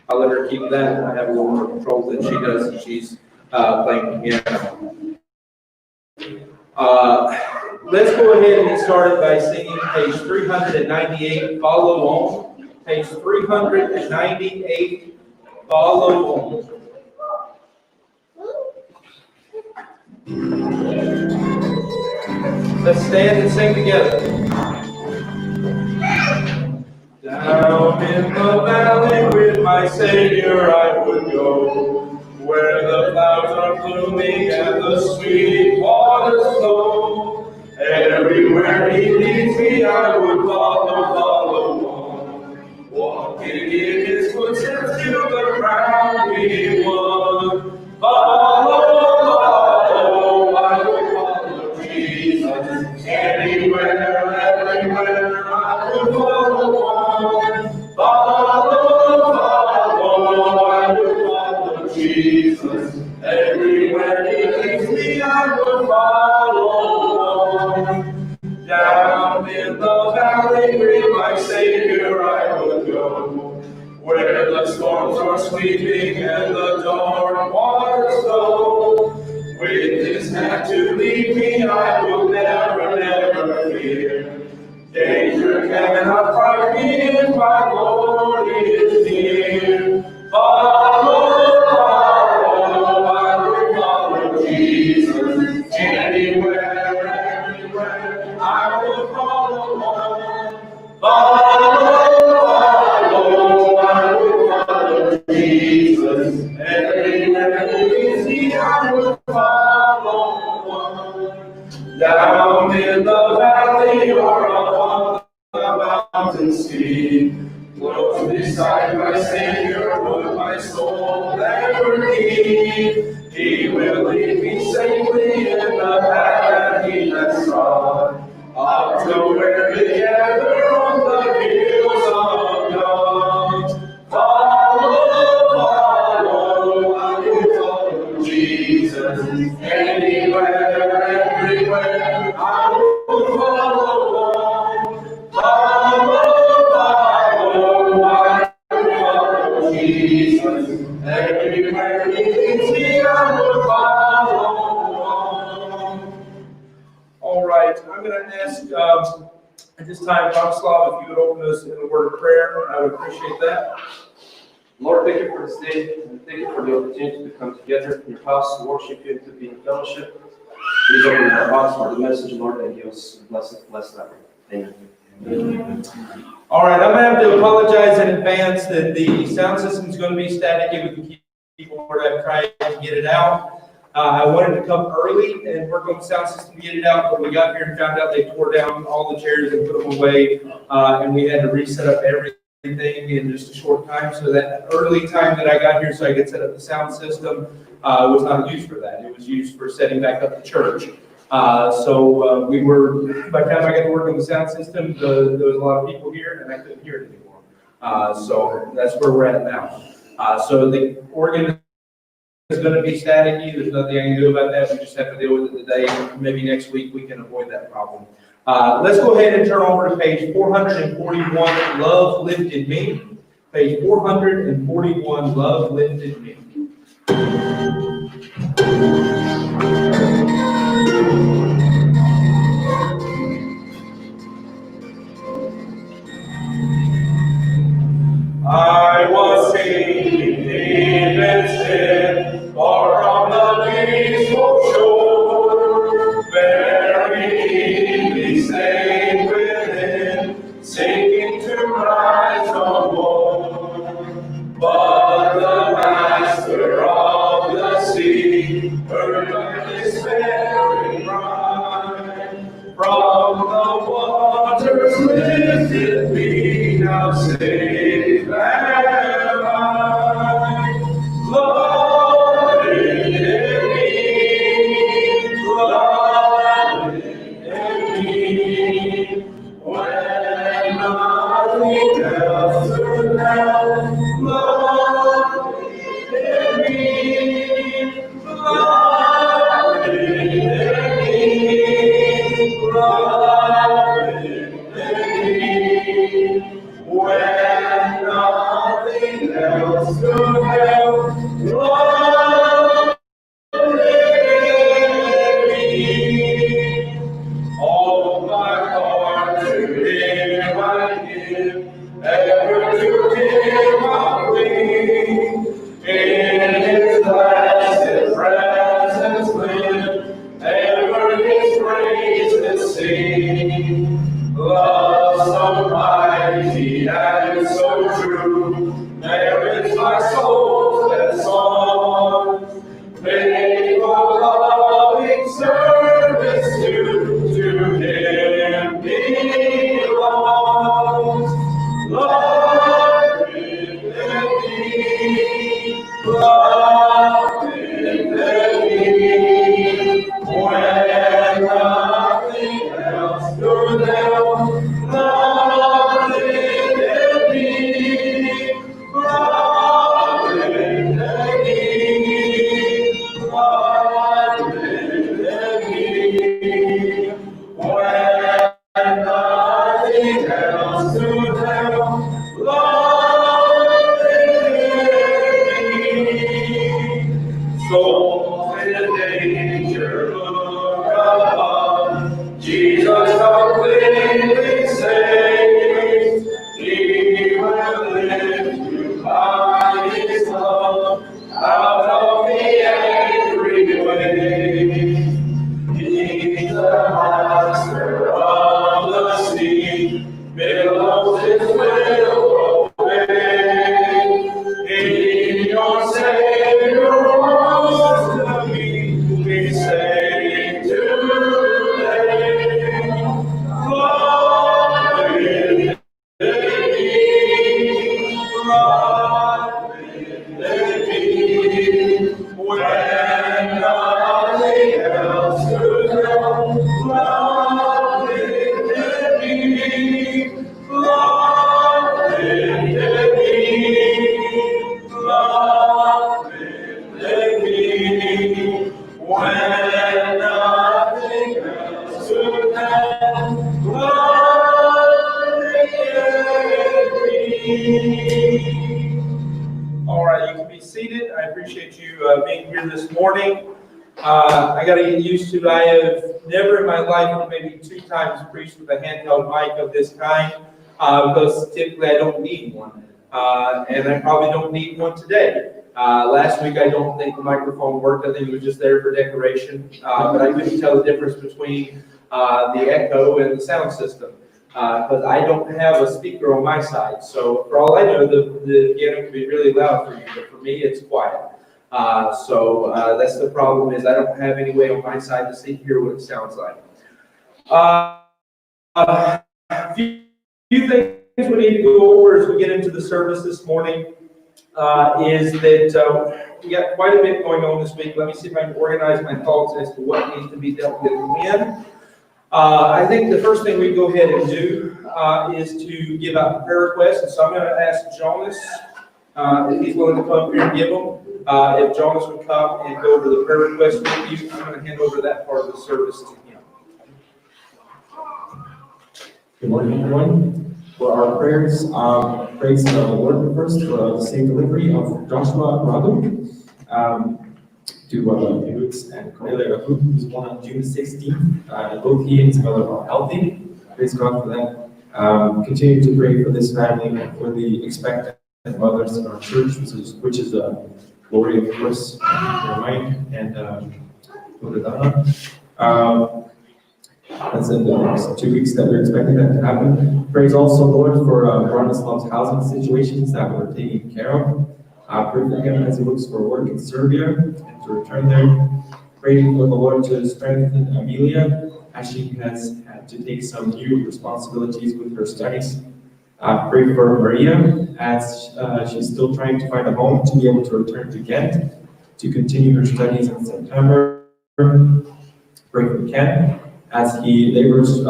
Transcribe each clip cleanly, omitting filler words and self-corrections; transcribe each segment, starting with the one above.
I'll let her keep that. I have a little more control than she does, and she's playing piano. Let's go ahead and get started by singing page 398, Follow On. Page 398, Follow On. Let's stand and sing together. Down in the valley with my Savior I would go, where the clouds are gloomy and the sweet waters flow. Everywhere He leads me I would follow on, walking in His footsteps to the ground He won. Follow, I would follow Jesus, anywhere, everywhere I would follow on. Follow, I would follow Jesus, everywhere He leads me I would follow on. Down in the valley with my Savior I would go, where the storms are sweeping and the dark waters flow. With His hand to lead me, I will never, never fear. Danger cannot frighten me if my Lord is near. Follow, I will follow Jesus. Anywhere, everywhere, I will follow on. Follow, I will follow Jesus. Everywhere He leads me, I will follow on. Down in the valley or upon the mountain steep, close beside my Savior would my soul ever keep. He will lead me safely in the path that He has trod, up to where we gather on the hills of God. Follow, I will follow Jesus. Anywhere, everywhere, I will follow on. Follow, I will follow Jesus. Everywhere He leads me, I will follow on. All right, I'm going to ask at this time, Boguslav, if you would open us in a word of prayer. I would appreciate that. Lord, thank You for this day, and thank You for the opportunity to come together in Your house to worship You and to be in fellowship. Please open our hearts for the message, Lord, and give us a blessed hour. Amen. All right, I'm going to have to apologize in advance that the sound system is going to be staticky with the keyboard. I've tried to get it out. I wanted to come early and work on the sound system to get it out, but we got here and found out they tore down all the chairs and put them away, and we had to reset up everything in just a short time. So that early time that I got here so I could set up the sound system was not used for that. It was used for setting back up the church. So we were, by the time I got to work on the sound system, there was a lot of people here and I couldn't hear it anymore. So that's where we're at now. So the organ is going to be staticky. There's nothing I can do about that. We just have to deal with it today. Maybe next week we can avoid that problem. Let's go ahead and turn over to page 441, Love Lifted Me. Page 441, Love Lifted Me. I was sinking deep in sin, far from the peaceful shore, very deeply stayed within, sinking to rise no more. But the Master of the sea heard my despairing cry, from the waters lifted me, now safe am I. Love in me, love in me, when nothing else could help. Love in me, love in me, love in me, when nothing else else could help love me. All my heart to Him I give, ever to Him I cling. In His blessed presence live, ever His praises sing. Love so mighty and so true, there is my soul's best song. Faithful, loving service to Him belongs. Love within me, love within me. When nothing else could help, love within me, love within me. Love within me. When nothing else could help, love within me. Souls in danger look above, Jesus completely saves. He will lift you by His love out of the angry wave. He's the master of the sea, billows His will obey. In your Savior wants to be saved today. Lord, within me, Lord, within me. When nothing else could help, love within me, love within me, love within me. When nothing else could help, love within me. All right, you can be seated. I appreciate you being here this morning. I got to get used to. I have never in my life, maybe 2 times, preached with a handheld mic of this kind because typically I don't need one, and I probably don't need one today. Last week I don't think the microphone worked. I think it was just there for decoration, but I couldn't tell the difference between the echo and the sound system. Because I don't have a speaker on my side. So for all I know, the piano can be really loud for you, but for me, it's quiet. So that's the problem, is I don't have any way on my side to hear what it sounds like. A few things we need to go over as we get into the service this morning is that we got quite a bit going on this week. Let me see if I can organize my thoughts as to what needs to be dealt with when. I think the first thing we go ahead and do is to give out prayer requests. And so I'm going to ask Jonas if he's willing to come up here and give them. If Jonas would come and go over the prayer requests with you, I'm going to hand over that part of the service to him. Good morning, everyone. For our prayers, praise the Lord first for the safe delivery of Joshua Radu. To Felix and Cornelia, who was born on June 16th. Both he and his mother are healthy. Praise God for that. Continue to pray for this family and for the expectant mothers in our church, which is the glory, of course, in your mind, and that's in the next 2 weeks that we're expecting that to happen. Praise also, Lord, for Bronislav's housing situations that we're taking care of. Pray for him as he looks for work in Serbia and to return there. Pray for the Lord to strengthen Amelia as she has had to take some new responsibilities with her studies. Pray for Maria as she's still trying to find a home to be able to return to Ghent to continue her studies in September. Pray for Ken as he labors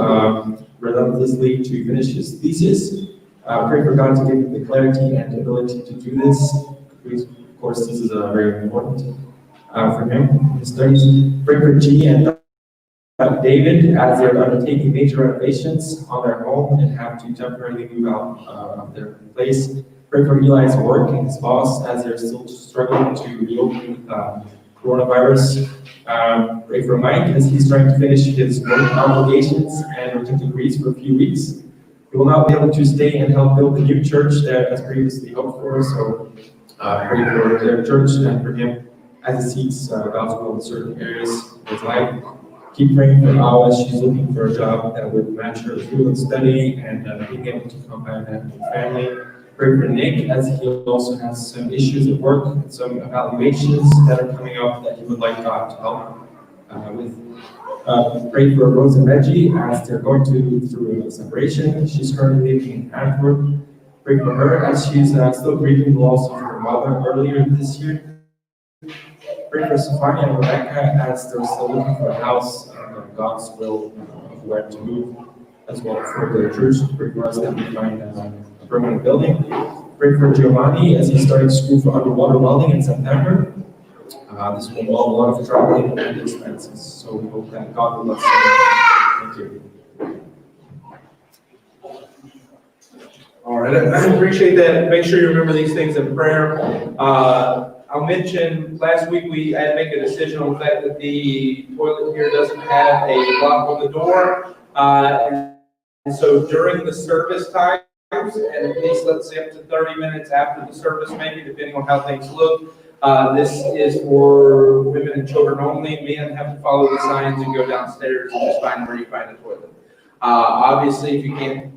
relentlessly to finish his thesis. Pray for God to give him the clarity and ability to do this. Of course, this is very important for him, his studies. Pray for G and David as they're undertaking major renovations on their home and have to temporarily move out of their place. Pray for Eli's work and his boss as they're still struggling to reopen coronavirus. Pray for Mike as he's trying to finish his work obligations and return to Greece for a few weeks. He will not be able to stay and help build the new church that as previously hoped for, so pray for their church and for him as he seeks God's will in certain areas of his life. Keep praying for Al as she's looking for a job that would match her field of study and being able to combine that with family. Pray for Nick as he also has some issues at work and some evaluations that are coming up that he would like God to help with. Pray for Rose and Reggie as they're going through a separation. She's currently living in Antwerp. Pray for her as she's still grieving the loss of her mother earlier this year. Pray for Sophia and Rebecca as they're still looking for a house and God's will of where to move, as well for the church. Pray for us that we find a permanent building. Pray for Giovanni as he's starting school for underwater welding in September. This will involve a lot of traveling and expenses, so we hope that God will bless you. Thank you. All right, I appreciate that. Make sure you remember these things in prayer. I'll mention, last week we had to make a decision on the fact that the toilet here doesn't have a lock on the door. And so during the service times, and at least let's say up to 30 minutes after the service, maybe, depending on how things look, this is for women and children only. Men have to follow the signs and go downstairs and just find where you find the toilet. Obviously, if you can't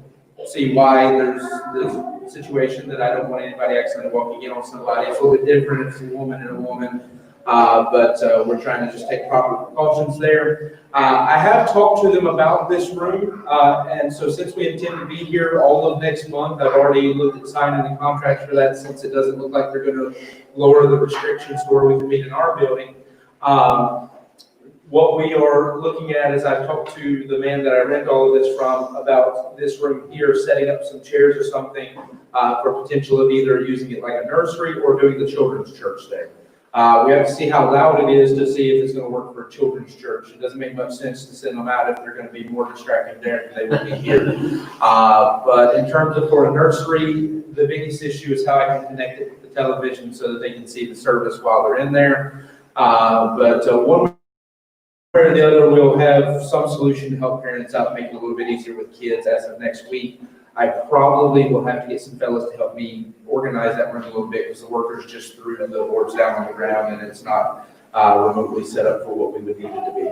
see why, there's a situation that I don't want anybody accidentally walking in on somebody. It's a little bit different if it's a woman and a woman, but we're trying to just take proper precautions there. I have talked to them about this room, and so since we intend to be here all of next month, I've already looked at signing the contract for that, since it doesn't look like they're going to lower the restrictions to where we can meet in our building. What we are looking at is I've talked to the man that I rent all of this from about this room here, setting up some chairs or something for potential of either using it like a nursery or doing the children's church there. We have to see how loud it is to see if it's going to work for a children's church. It doesn't make much sense to send them out if they're going to be more distracting there than they would be here. But in terms of for a nursery, the biggest issue is how I can connect it with the television so that they can see the service while they're in there. But one way or the other, we'll have some solution to help parents out, make it a little bit easier with kids as of next week. I probably will have to get some fellas to help me organize that room a little bit because the workers just threw the boards down on the ground and it's not remotely set up for what we would need it to be.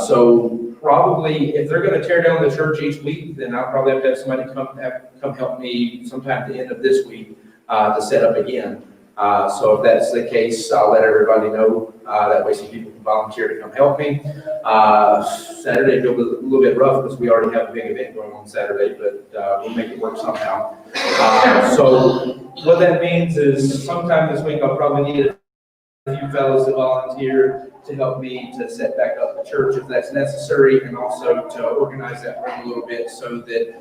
So probably if they're going to tear down the church each week, then I'll probably have to have somebody come help me sometime at the end of this week to set up again. So if that's the case, I'll let everybody know. That way some people can volunteer to come help me. Saturday will be a little bit rough because we already have a big event going on Saturday, but we'll make it work somehow. So what that means is sometime this week I'll probably need a few fellows to volunteer to help me to set back up the church if that's necessary, and also to organize that room a little bit so that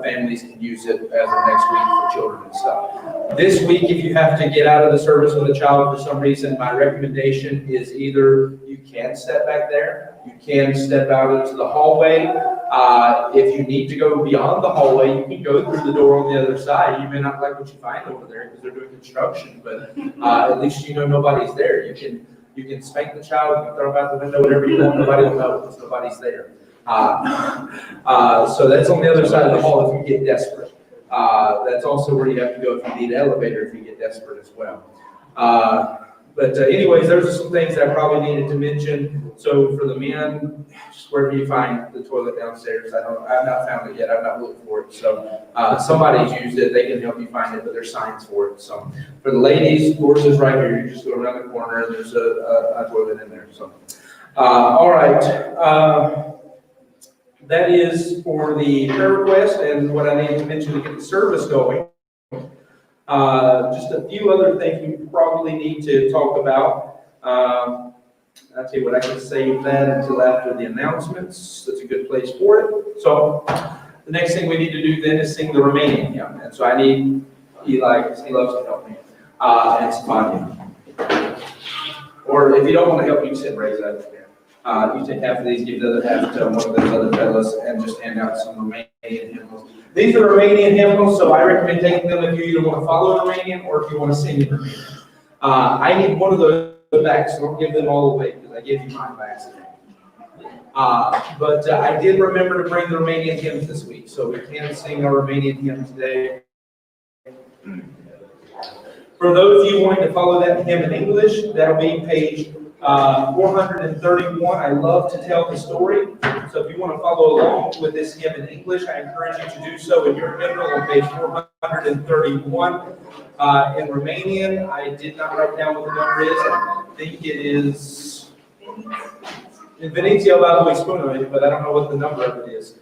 families can use it as of next week for children and stuff. This week, if you have to get out of the service with a child for some reason, my recommendation is either you can step back there, you can step out into the hallway. If you need to go beyond the hallway, you can go through the door on the other side. You may not like what you find over there because they're doing construction, but at least you know nobody's there. You can spank the child, you can throw them out the window, whatever you want. Nobody will know because nobody's there. So that's on the other side of the hall if you get desperate. That's also where you have to go if you need an elevator if you get desperate as well. But anyways, those are some things that I probably needed to mention. So for the men, just wherever you find the toilet downstairs, I've not found it yet. I've not looked for it. So somebody's used it. They can help you find it, but there's signs for it. So for the ladies, yours is right here. You just go around the corner and there's a toilet in there. So all right. That is for the prayer request and what I need to mention to get the service going. Just a few other things we probably need to talk about. I'll tell you what, I can save that until after the announcements. That's a good place for it. So the next thing we need to do then is sing the remaining hymn. And so I need Eli, because he loves to help me, and Stefania. Or if you don't want to help, you can sit and raise that. You take half of these, give the other half to one of those other fellows, and just hand out some Romanian hymnals. These are Romanian hymnals, so I recommend taking them if you either want to follow Romanian or if you want to sing in Romanian. I need one of those back, so don't give them all away, because I gave you mine by accident. But I did remember to bring the Romanian hymns this week, so we can sing our Romanian hymn today. For those of you wanting to follow that hymn in English, that'll be page 431. I love to tell the story. So if you want to follow along with this hymn in English, I encourage you to do so in your hymnal on page 431. In Romanian, I did not write down what the number is. I think it is in Venetia Lavoi Spunoi, but I don't know what the number of it is.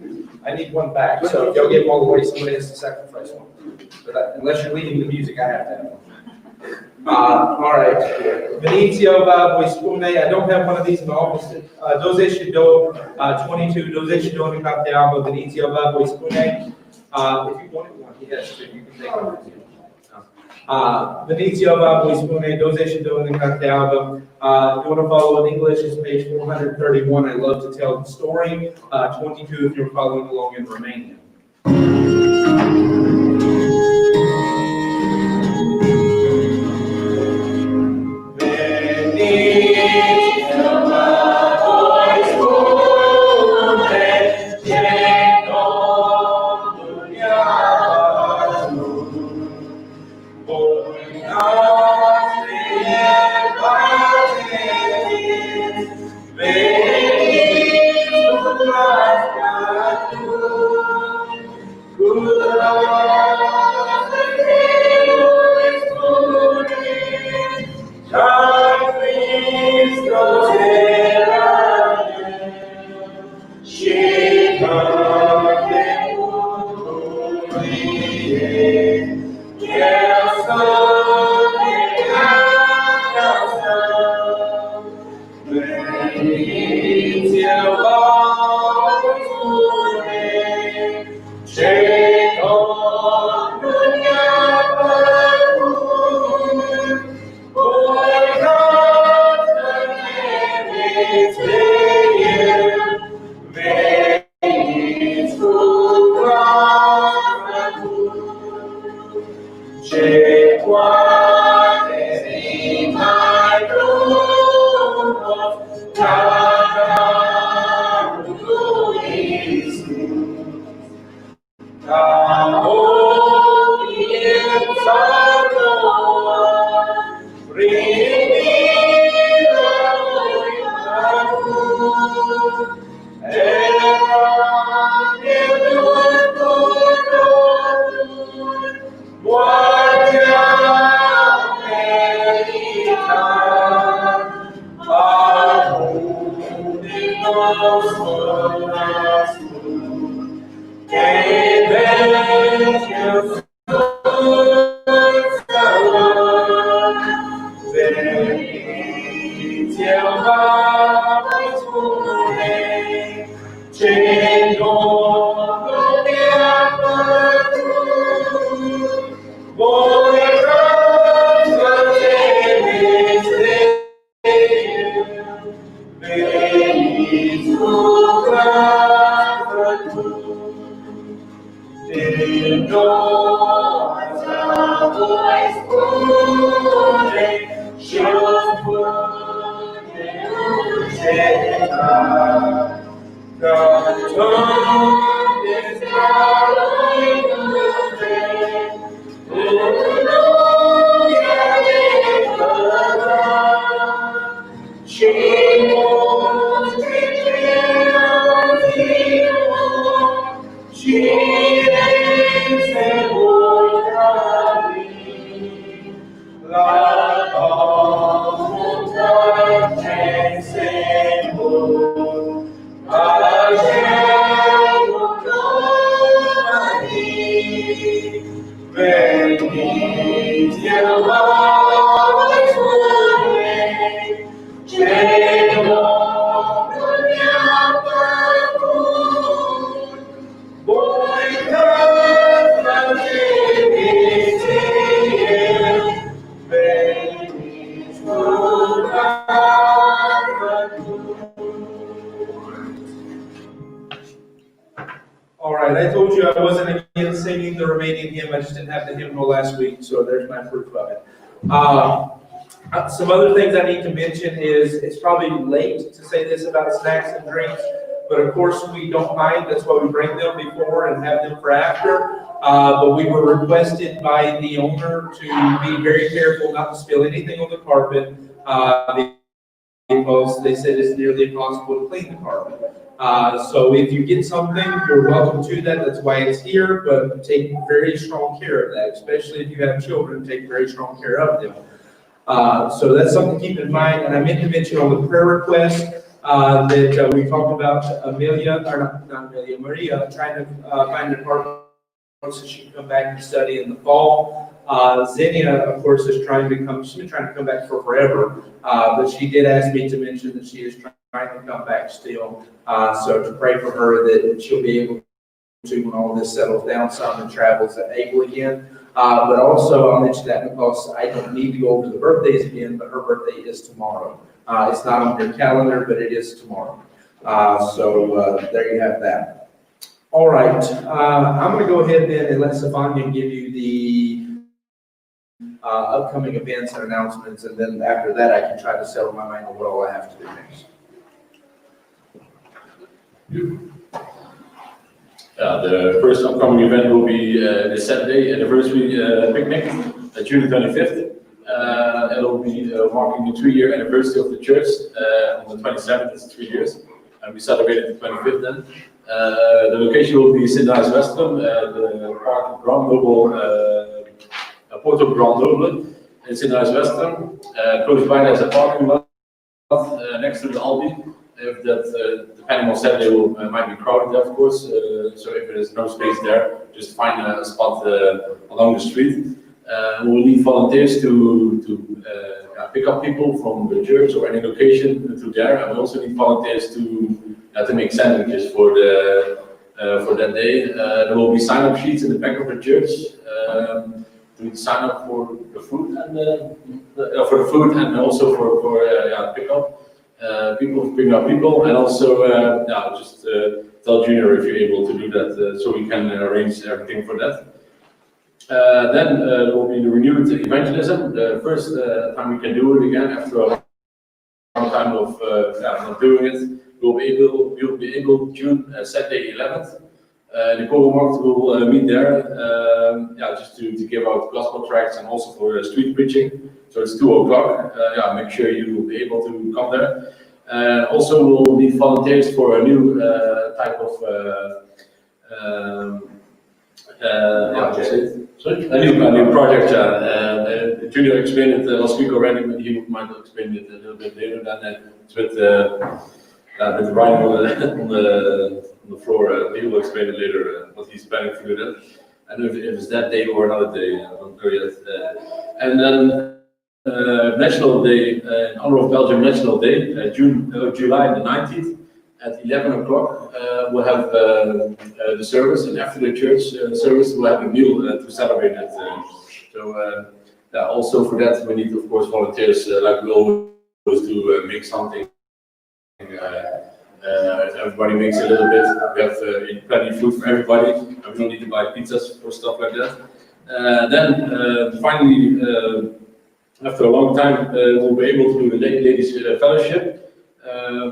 I need one back, so if y'all get them all the way, somebody has to sacrifice one. But unless you're leading the music, I have to have one. All right. Venetia Lavoi Spunoi. I don't have one of these in the office. Doze și două, 22, 22 în cartea albă, Venetia Lavoi Spunoi. If you want one, he has two. You can take one. Venetia Lavoi Spunoi, 22 în cartea albă. If you want to follow in English, it's page 431. I love to tell the story. 22 if you're following along in Romanian. sing the remaining hymn. I just didn't have the hymnal last week, so there's my proof of it. Some other things I need to mention is, it's probably late to say this about snacks and drinks, but of course we don't mind. That's why we bring them before and have them for after. But we were requested by the owner to be very careful not to spill anything on the carpet, because they said it's nearly impossible to clean the carpet. So if you get something, you're welcome to that. That's why it's here, but take very strong care of that, especially if you have children, take very strong care of them. So that's something to keep in mind. And I meant to mention on the prayer request that we talked about Amelia, or not Amelia, Maria, trying to find an apartment so she can come back and study in the fall. Xenia, of course, is trying to come. She's been trying to come back for forever, but she did ask me to mention that she is trying to come back still. So to pray for her that she'll be able to, when all this settles down some and travels able again. But also, I'll mention that because I don't need to go over the birthdays again, but her birthday is tomorrow. It's not on your calendar, but it is tomorrow. So there you have that. All right, I'm going to go ahead then and let Stefania give you the upcoming events and announcements, and then after that I can try to settle my mind on what all I have to do next. The first upcoming event will be the Saturday anniversary picnic, June 25th. It'll be marking the 3-year anniversary of the church. On the 27th, it's 3 years, and we celebrated the 25th then. The location will be Sint-Nice Westrum, the park Grand Noble, Porto Grand Noble in Sint-Nice Westrum. Close by there's a parking lot next to the Aldi. If that, depending on Saturday, might be crowded there, of course. So if there's no space there, just find a spot along the street. We'll need volunteers to pick up people from the church or any location to there, and we also need volunteers to make sandwiches for that day. There will be sign-up sheets in the back of the church to sign up for the food and also for pick up. People bring up people, and also just tell Junior if you're able to do that, so we can arrange everything for that. Then there will be the renewed evangelism, the first time we can do it again after a long time of not doing it. We'll be able June Saturday 11th. The co-workers will meet there, just to give out gospel tracts and also for street preaching. So it's 2 o'clock. Make sure you will be able to come there. Also, we'll need volunteers for a new type of a new project. Junior explained it last week already, but he might explain it a little bit later. Than it's with the writing on the floor. He will explain it later what he's planning to do that. I don't know if it's that day or another day. I don't know yet. And then National Day, in honor of Belgium National Day, July the 19th at 11 o'clock. We'll have the service, and after the church service, we'll have a meal to celebrate it. Also for that, we need, of course, volunteers like we always do, make something. Everybody makes a little bit. We have plenty of food for everybody, and we don't need to buy pizzas or stuff like that. Then finally, after a long time, we'll be able to do the ladies fellowship.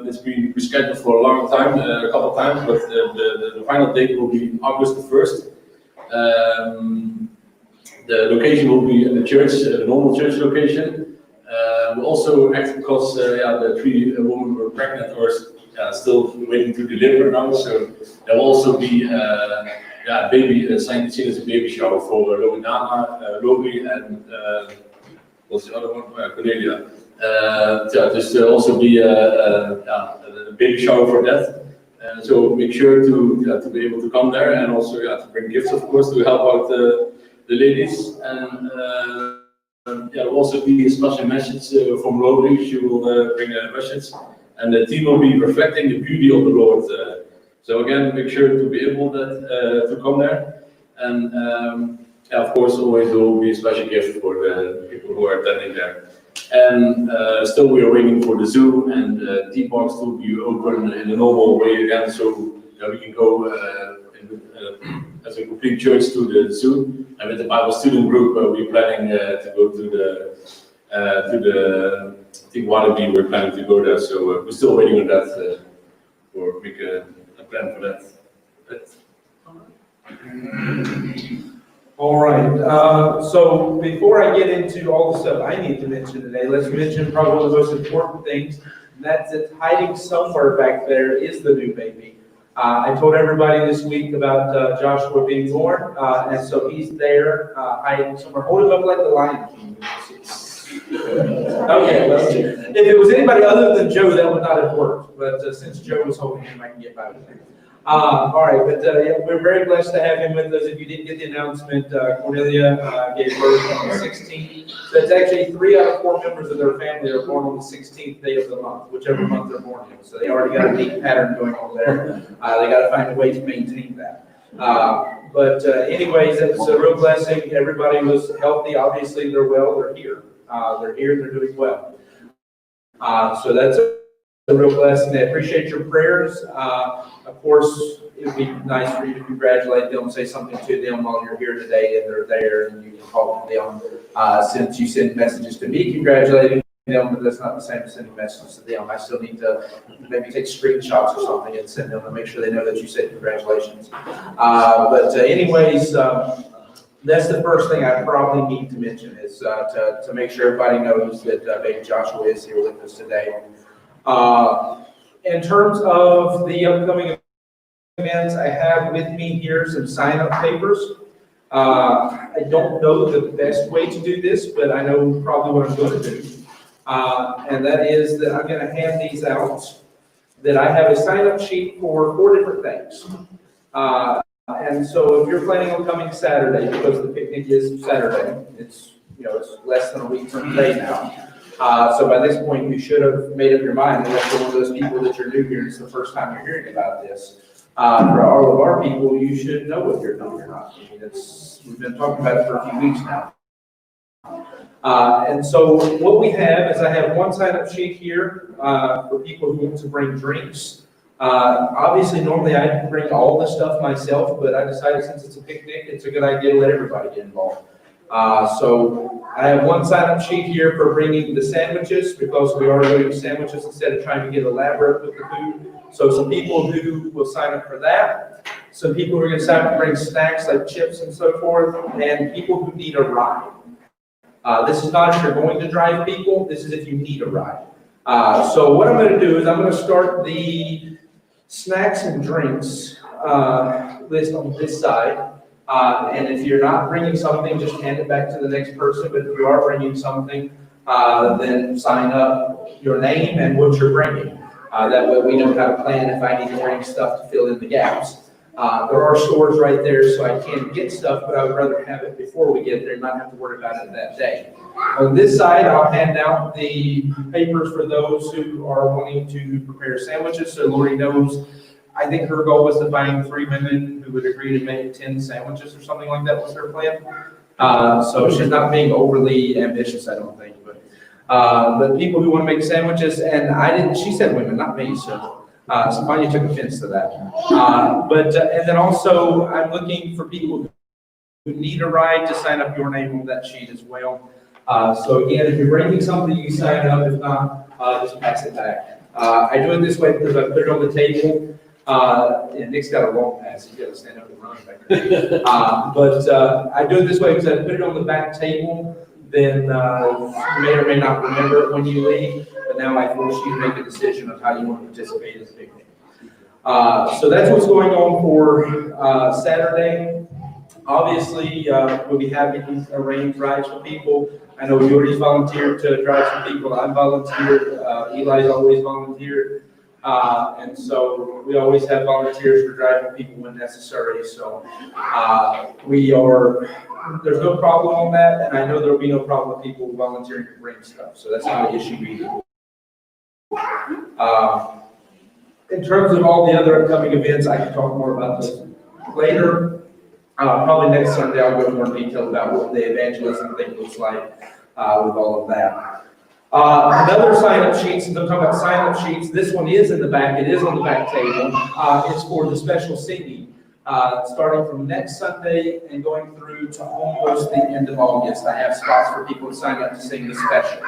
It's been rescheduled for a long time, a couple of times, but the final date will be August the 1st. The location will be in the church, the normal church location. We'll also act because the 3 women were pregnant or still waiting to deliver now, so there will also be baby seen as a baby shower for Loredana, Logi, and what's the other one? Cornelia. Just also be a baby shower for that. So make sure to be able to come there, and also to bring gifts, of course, to help out the ladies. And there will also be a special message from Rotary. She will bring a message, and the team will be reflecting the beauty of the Lord. So again, make sure to be able to come there. And of course, always there will be a special gift for the people who are attending there. And still we are waiting for the zoo and T-box to be open in the normal way again, so we can go as a complete church to the zoo. And with the Bible student group, we're planning to go to the I think Waterby. We're planning to go there, so we're still waiting on that or make a plan for that. All right, so before I get into all the stuff I need to mention today, let's mention probably one of the most important things, and that's that hiding somewhere back there is the new baby. I told everybody this week about Joshua being born, and so he's there hiding somewhere. Hold him up like the Lion King. Okay, well, if it was anybody other than Joe, that would not have worked, but since Joe was holding him, I can get by with it. All right, but yeah, we're very blessed to have him with us. If you didn't get the announcement, Cornelia gave birth on the 16th. So it's actually 3 out of 4 members of their family are born on the 16th day of the month, whichever month they're born in. So they already got a neat pattern going on there. They got to find a way to maintain that. But anyways, it was a real blessing. Everybody was healthy. Obviously, they're well. They're here. They're here. They're doing well. So that's a real blessing. I appreciate your prayers. Of course, it would be nice for you to congratulate them, say something to them while you're here today and they're there, and you can talk to them. Since you send messages to me congratulating them, but that's not the same as sending messages to them. I still need to maybe take screenshots or something and send them to make sure they know that you said congratulations. But anyways, that's the first thing I probably need to mention is to make sure everybody knows that baby Joshua is here with us today. In terms of the upcoming events, I have with me here some sign-up papers. I don't know the best way to do this, but I know probably what I'm going to do. And that is that I'm going to hand these out, that I have a sign-up sheet for 4 different things. And so if you're planning on coming Saturday, because the picnic is Saturday, it's less than a week from today now. So by this point, you should have made up your mind, unless you're one of those people that you're new here and it's the first time you're hearing about this. For all of our people, you should know if you're coming or not. I mean, we've been talking about it for a few weeks now. And so what we have is I have one sign-up sheet here for people who want to bring drinks. Obviously, normally I'd bring all the stuff myself, but I decided since it's a picnic, it's a good idea to let everybody get involved. So I have one sign-up sheet here for bringing the sandwiches, because we are doing sandwiches instead of trying to get elaborate with the food. So some people who will sign up for that, some people who are going to sign up to bring snacks like chips and so forth, and people who need a ride. This is not if you're going to drive people, this is if you need a ride. So what I'm going to do is I'm going to start the snacks and drinks list on this side. And if you're not bringing something, just hand it back to the next person. But if you are bringing something, then sign up your name and what you're bringing. That way we know how to plan if I need to bring stuff to fill in the gaps. There are stores right there, so I can get stuff, but I would rather have it before we get there and not have to worry about it that day. On this side, I'll hand out the papers for those who are wanting to prepare sandwiches. So Lori knows, I think her goal was to find 3 women who would agree to make 10 sandwiches or something like that was her plan. So she's not being overly ambitious, I don't think. But people who want to make sandwiches, and she said women, not me, so Sophia took offense to that. And then also, I'm looking for people who need a ride to sign up your name on that sheet as well. So again, if you're bringing something, you sign up. If not, just pass it back. I do it this way because I put it on the table. And Nick's got a long pass. He's got to stand up and run back there. I do it this way because I put it on the back table. Then you may or may not remember it when you leave. But now I force you to make a decision of how you want to participate in the picnic. So that's what's going on for Saturday. Obviously, we'll be happy to arrange rides for people. I know Yuri's volunteered to drive some people. I'm volunteered. Eli's always volunteered. And so we always have volunteers for driving people when necessary. So there's no problem on that. And I know there'll be no problem with people volunteering to bring stuff. So that's not an issue either. In terms of all the other upcoming events, I can talk more about this later. Probably next Sunday, I'll go into more detail about what the evangelism thing looks like with all of that. Another sign-up sheet, since I'm talking about sign-up sheets, this one is in the back. It is on the back table. It's for the special singing. starting from next Sunday and going through to almost the end of August. I have spots for people to sign up to sing the special.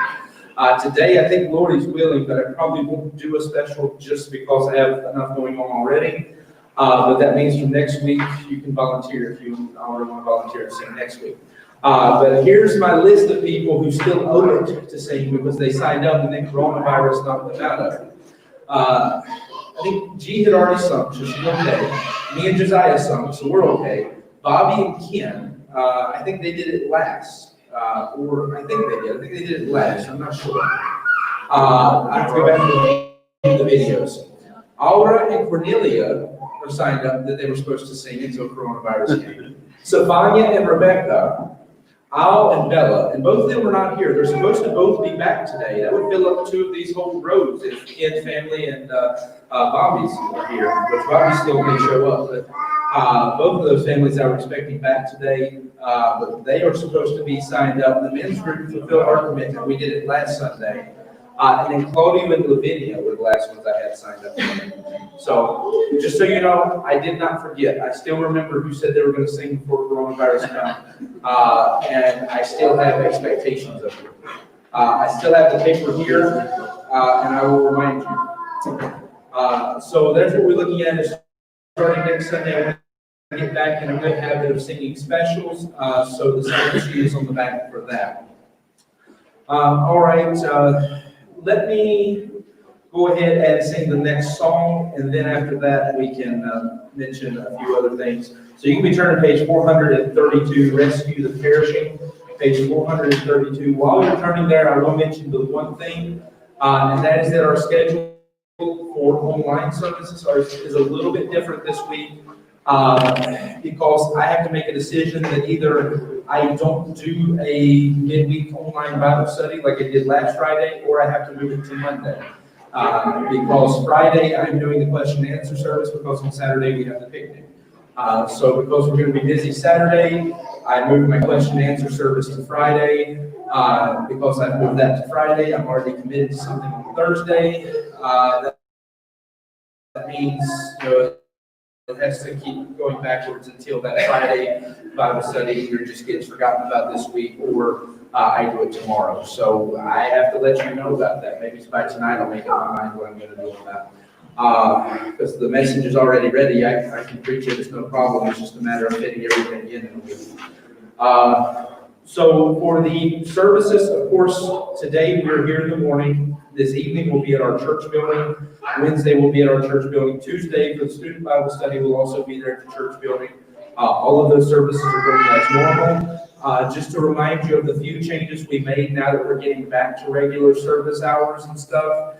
Today, I think Lord is willing, but I probably won't do a special just because I have enough going on already. But that means from next week, you can volunteer if you already want to volunteer to sing next week. But here's my list of people who still owe it to sing because they signed up and then coronavirus knocked them out of it. I think G had already sung, so she's okay. Me and Josiah sung, so we're okay. Bobby and Ken, I think they did it last. Or I think they did. I think they did it last. I'm not sure. I have to go back to the videos. Aura and Cornelia are signed up that they were supposed to sing until coronavirus came. Savanya and Rebecca, Al and Bella, and both of them were not here. They're supposed to both be back today. That would fill up 2 of these whole rows if Ken's family and Bobby's are here, which Bobby still may show up. But both of those families I were expecting back today, but they are supposed to be signed up. The men's group fulfilled our commitment. We did it last Sunday. And then Claudio and Lavinia were the last ones I had signed up for. So, just so you know, I did not forget. I still remember who said they were going to sing before coronavirus came. And I still have expectations of you. I still have the paper here, and I will remind you. So that's what we're looking at is starting next Sunday. I want to get back in a good habit of singing specials. So the sign sheet is on the back for that. All right. Let me go ahead and sing the next song, and then after that we can mention a few other things. So you can be turning to page 432, Rescue the Perishing, page 432. While you're turning there, I will mention the one thing, and that is that our schedule for online services is a little bit different this week. Because I have to make a decision that either I don't do a midweek online Bible study like I did last Friday, or I have to move it to Monday. Because Friday I'm doing the question and answer service, because on Saturday we have the picnic. So because we're going to be busy Saturday, I moved my question and answer service to Friday. Because I moved that to Friday, I'm already committed to something on Thursday. That means, it has to keep going backwards until that Friday Bible study either just gets forgotten about this week, or I do it tomorrow. So I have to let you know about that. Maybe by tonight I'll make up my mind what I'm going to do with that. Because the message is already ready. I can preach it. It's no problem. It's just a matter of fitting everything in a week. So for the services, of course, today we're here in the morning. This evening we'll be at our church building. Wednesday we'll be at our church building. Tuesday for the student Bible study we'll also be there at the church building. All of those services are going as normal. Just to remind you of the few changes we made now that we're getting back to regular service hours and stuff,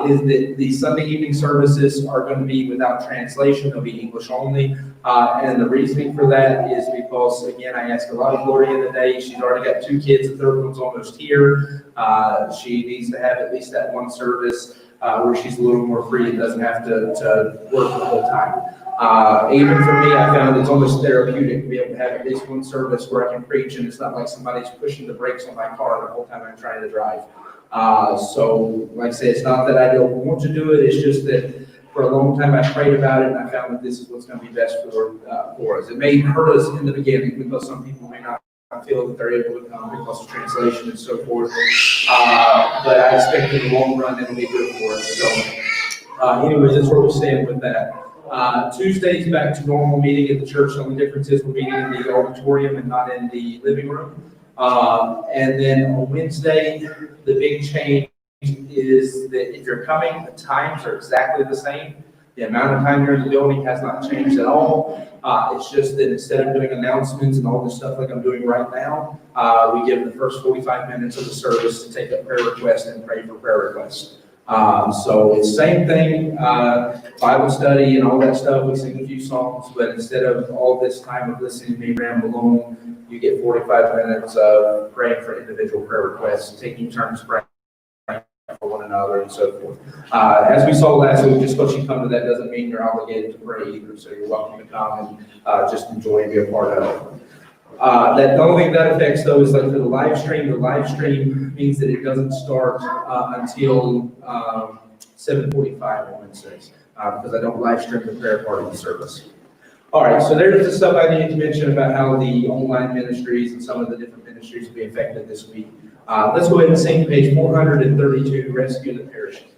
is that the Sunday evening services are going to be without translation. They'll be English only. And the reasoning for that is because, again, I asked a lot of Gloria today. She's already got 2 kids. The third one's almost here. She needs to have at least that one service where she's a little more free and doesn't have to work the whole time. Even for me, I found it's almost therapeutic to be able to have at least one service where I can preach, and it's not like somebody's pushing the brakes on my car the whole time I'm trying to drive. So, like I say, it's not that I don't want to do it. It's just that for a long time I prayed about it, and I found that this is what's going to be best for us. It may hurt us in the beginning because some people may not feel that they're able to come because of translation and so forth. But I expect in the long run it'll be good for us. So, anyways, that's where we stand with that. Tuesday's back to normal meeting at the church. The only difference is we're meeting in the auditorium and not in the living room. And then on Wednesday, the big change is that if you're coming, the times are exactly the same. The amount of time you're in the building has not changed at all. It's just that instead of doing announcements and all this stuff like I'm doing right now, we give the first 45 minutes of the service to take up prayer requests and pray for prayer requests. So it's same thing, Bible study and all that stuff. We sing a few songs, but instead of all this time of listening to me ramble on, you get 45 minutes of praying for individual prayer requests, taking turns praying for one another and so forth. As we saw last week, just because you come to that doesn't mean you're obligated to pray either. So you're welcome to come and just enjoy and be a part of it. The only thing that affects though is like for the live stream means that it doesn't start until 7:45 on Wednesdays because I don't live stream the prayer part of the service. All right, so there's the stuff I need to mention about how the online ministries and some of the different ministries will be affected this week. Let's go ahead and sing page 432, Rescue the Perishing.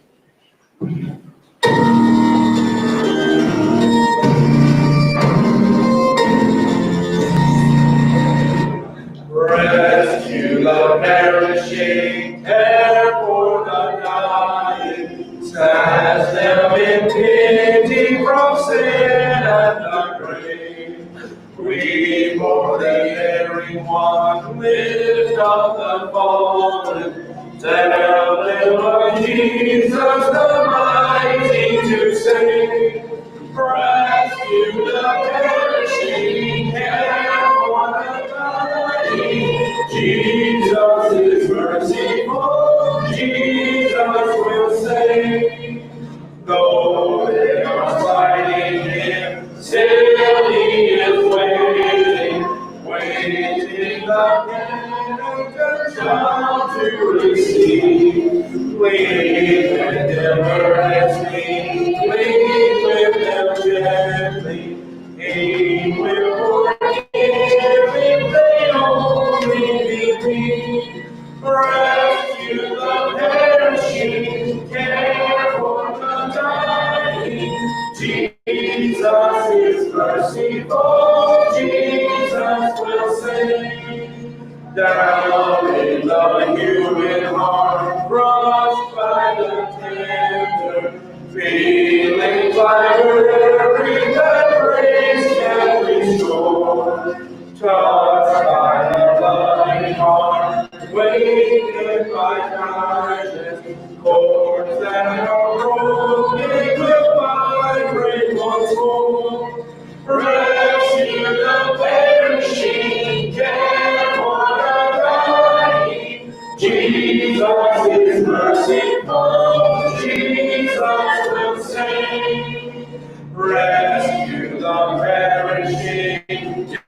Rescue the perishing, care for the dying, snatch them in pity from sin and the grave. We for the erring one lift up the fallen, tell them of Jesus the mighty to save. Rescue the perishing, care for the dying. Jesus is merciful, Jesus will save. Though they are fighting him, still he is waiting the penitent child to receive. Plead with them earnestly, plead with them gently. He will forgive if they only believe. Rescue the perishing, care for the dying. Jesus is merciful, Jesus will save. Down in the human heart, crushed by the tempter, feeling by every that grace can restore. Touched by the loving heart, wakened by kindness, chords that are broken will vibrate once more. Rescue the perishing, care for the dying. Jesus is merciful, Jesus will save. Rescue the perishing,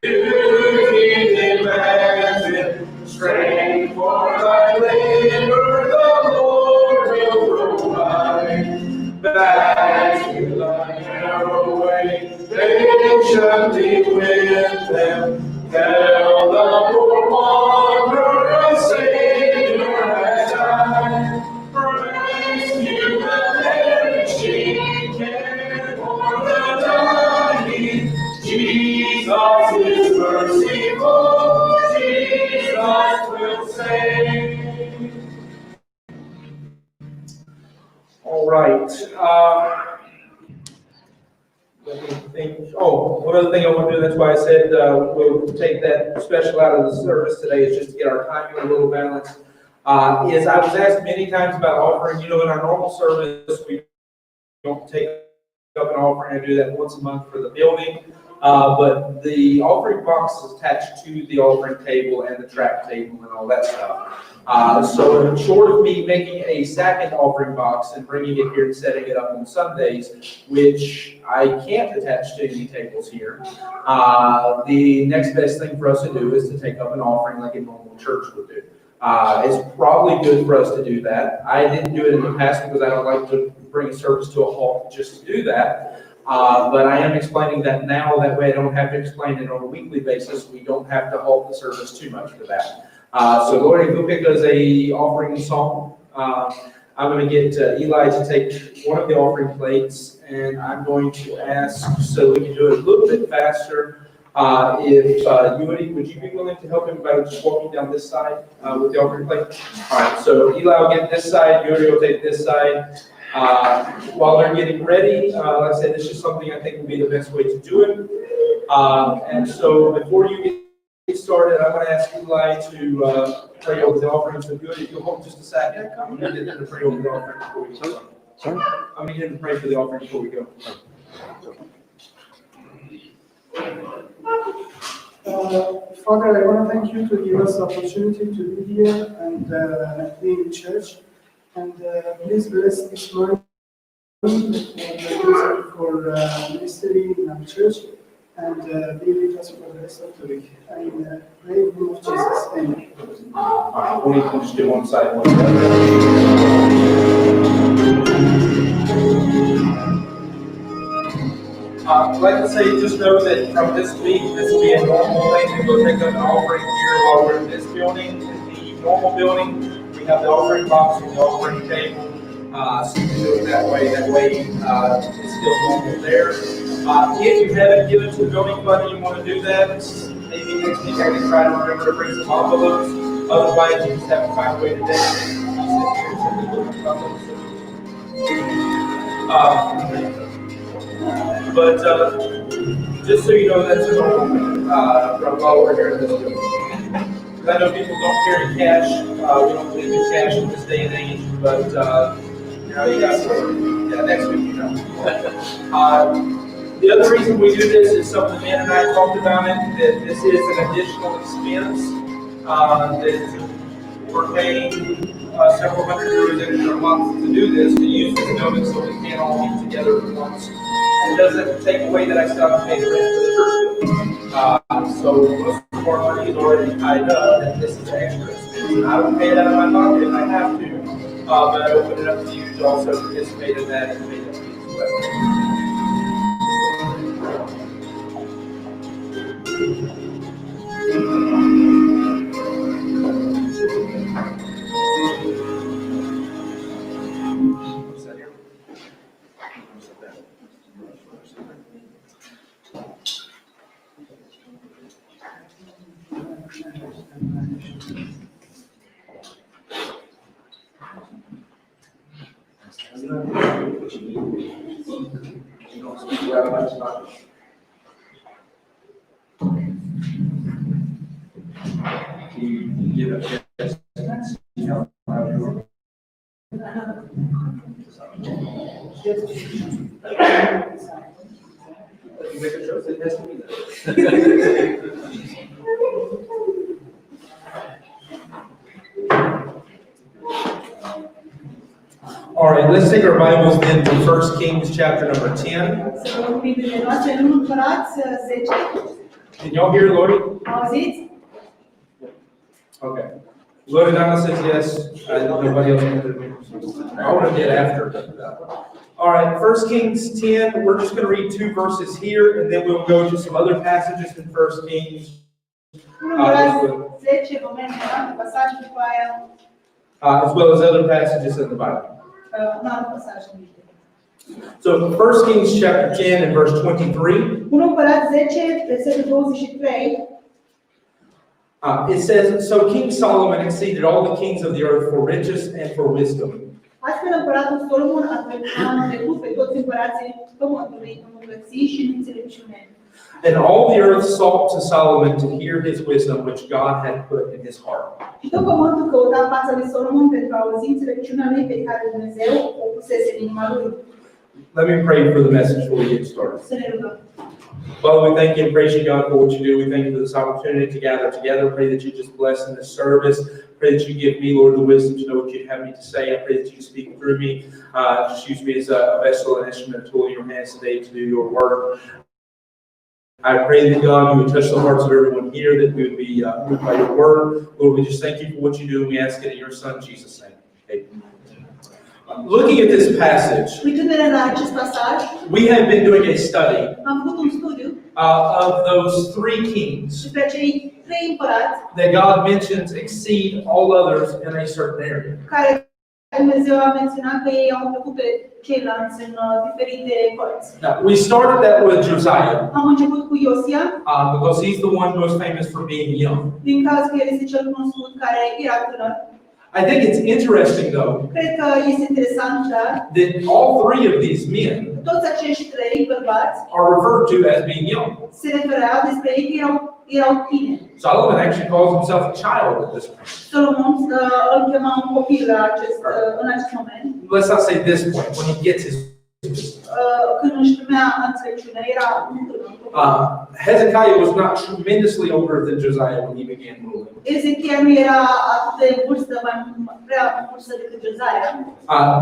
duty demands it. Strength for thy labor, the Lord will provide. Back to thy narrow way, patiently with them. Tell the poor wanderer, a Savior has died. Rescue the perishing, care for the dying. Jesus is merciful, Jesus will save. All right. Let me think. Oh, one other thing I want to do, that's why I said we'll take that special out of the service today, is just to get our timing a little balanced. Is I was asked many times about offering. You know, in our normal service, we don't take up an offering. I do that once a month for the building. But the offering box is attached to the offering table and the track table and all that stuff. So short of me making a second offering box and bringing it here and setting it up on Sundays, which I can't attach to any tables here, the next best thing for us to do is to take up an offering like a normal church would do. It's probably good for us to do that. I didn't do it in the past because I don't like to bring a service to a halt just to do that. But I am explaining that now, that way I don't have to explain it on a weekly basis. We don't have to halt the service too much for that. So Lord, if you'll pick us a offering song, I'm going to get Eli to take one of the offering plates, and I'm going to ask, so we can do it a little bit faster, if Yuri, would you be willing to help him by just walking down this side with the offering plate? All right, so Eli will get this side, Yuri will take this side. While they're getting ready, like I said, this is something I think will be the best way to do it. And so before you get started, I'm going to ask Eli to pray over the offering. So good, if you'll hold just a second, I'm going to get him to pray over the offering before we go. Sorry? I'm going to get him to pray for the offering before we go. Father, I want to thank you to give us the opportunity to be here and be in church. And please bless this money and use it for ministry in our church, and be with us for the rest of the week. And pray in the name of Jesus. Amen. All right, we can just do one side, one side. I'd like to say, just know that from this week, this will be a normal thing to go take up an offering here while we're in this building. In the normal building, we have the offering box and the offering table. So you can do it that way. That way, it's still normal there. If you haven't given to the building fund and you want to do that, maybe next week I can try to remember to bring some envelopes. Otherwise, you just have to find a way to dedicate but just so you know, that's a normal from while we're here in this building. Because I know people don't carry cash. We don't believe in cash in this day and age, but you know, you got some. Yeah, next week, you know. The other reason we do this is something the man and I talked about it, that this is an additional expense that we're paying several hundred euros extra a month to do this, to use this building so we can all meet together at once. It doesn't take away that I still have to pay the rent for the church building. So most of our money is already tied up, and this is an extra expense. And I would pay it out of my pocket if I have to, but I open it up to you to also participate in that and pay that fee as well. All right, let's take our Bibles then to 1 Kings chapter number 10. Să luăm Bibliile noastre în Împărați 10. Can y'all hear Lori? Auziți? Okay. Loredana says yes. Nobody else wanted me. I would have did after. All right, 1 Kings 10. We're just going to read 2 verses here, and then we'll go to some other passages in 1 Kings. Împărați 10, vom merge la alte pasaje după aia, As well as other passages in the Bible. în alte pasaje în Biblie. So 1 Kings chapter 10 and verse 23. 1 Împărați 10, versetul 23. It says, "So King Solomon exceeded all the kings of the earth for riches and for wisdom." Astfel împăratul Solomon a trecut pe toți împărații pământului în bogății și în înțelepciune. And all the earth sought to Solomon to hear his wisdom, which God had put in his heart. Și tot pământul căuta fața lui Solomon pentru a auzi înțelepciunea lui pe care Dumnezeu o pusese în inima lui. Let me pray for the message before we get started. Să ne rugăm. Father, we thank you and praise you, God, for what you do. We thank you for this opportunity to gather together. Pray that you just bless in this service. Pray that you give me, Lord, the wisdom to know what you'd have me to say. I pray that you speak through me. Just use me as a vessel, an instrument, a tool in your hands today to do your work. I pray that, God, you would touch the hearts of everyone here, that we would be moved by your word. Lord, we just thank you for what you do, and we ask it in your Son, Jesus' name. Amen. Looking at this passage, Uitându-ne la acest pasaj, we have been doing a study am făcut un studiu of those 3 kings despre cei 3 împărați that God mentions exceed all others in a certain area. care Dumnezeu a menționat că ei au trecut pe ceilalți în diferite părți. Now, we started that with Josiah Am început cu Iosia, because he's the one most famous for being young. din caz că el este cel cunoscut care era tânăr. I think it's interesting, though, Cred că este interesant, dar that all 3 of these men toți acești 3 bărbați are referred to as being young. se refereau despre ei că erau tineri. Solomon actually calls himself a child at this point. Solomon îl chema un copil în acest moment. Let's not say this point, when he gets his Când își primea înțelepciunea, era un tânăr. Hezekiah was not tremendously older than Josiah when he began ruling. Ezechia nu era atât de vârstă, mai prea în vârstă decât Josiah.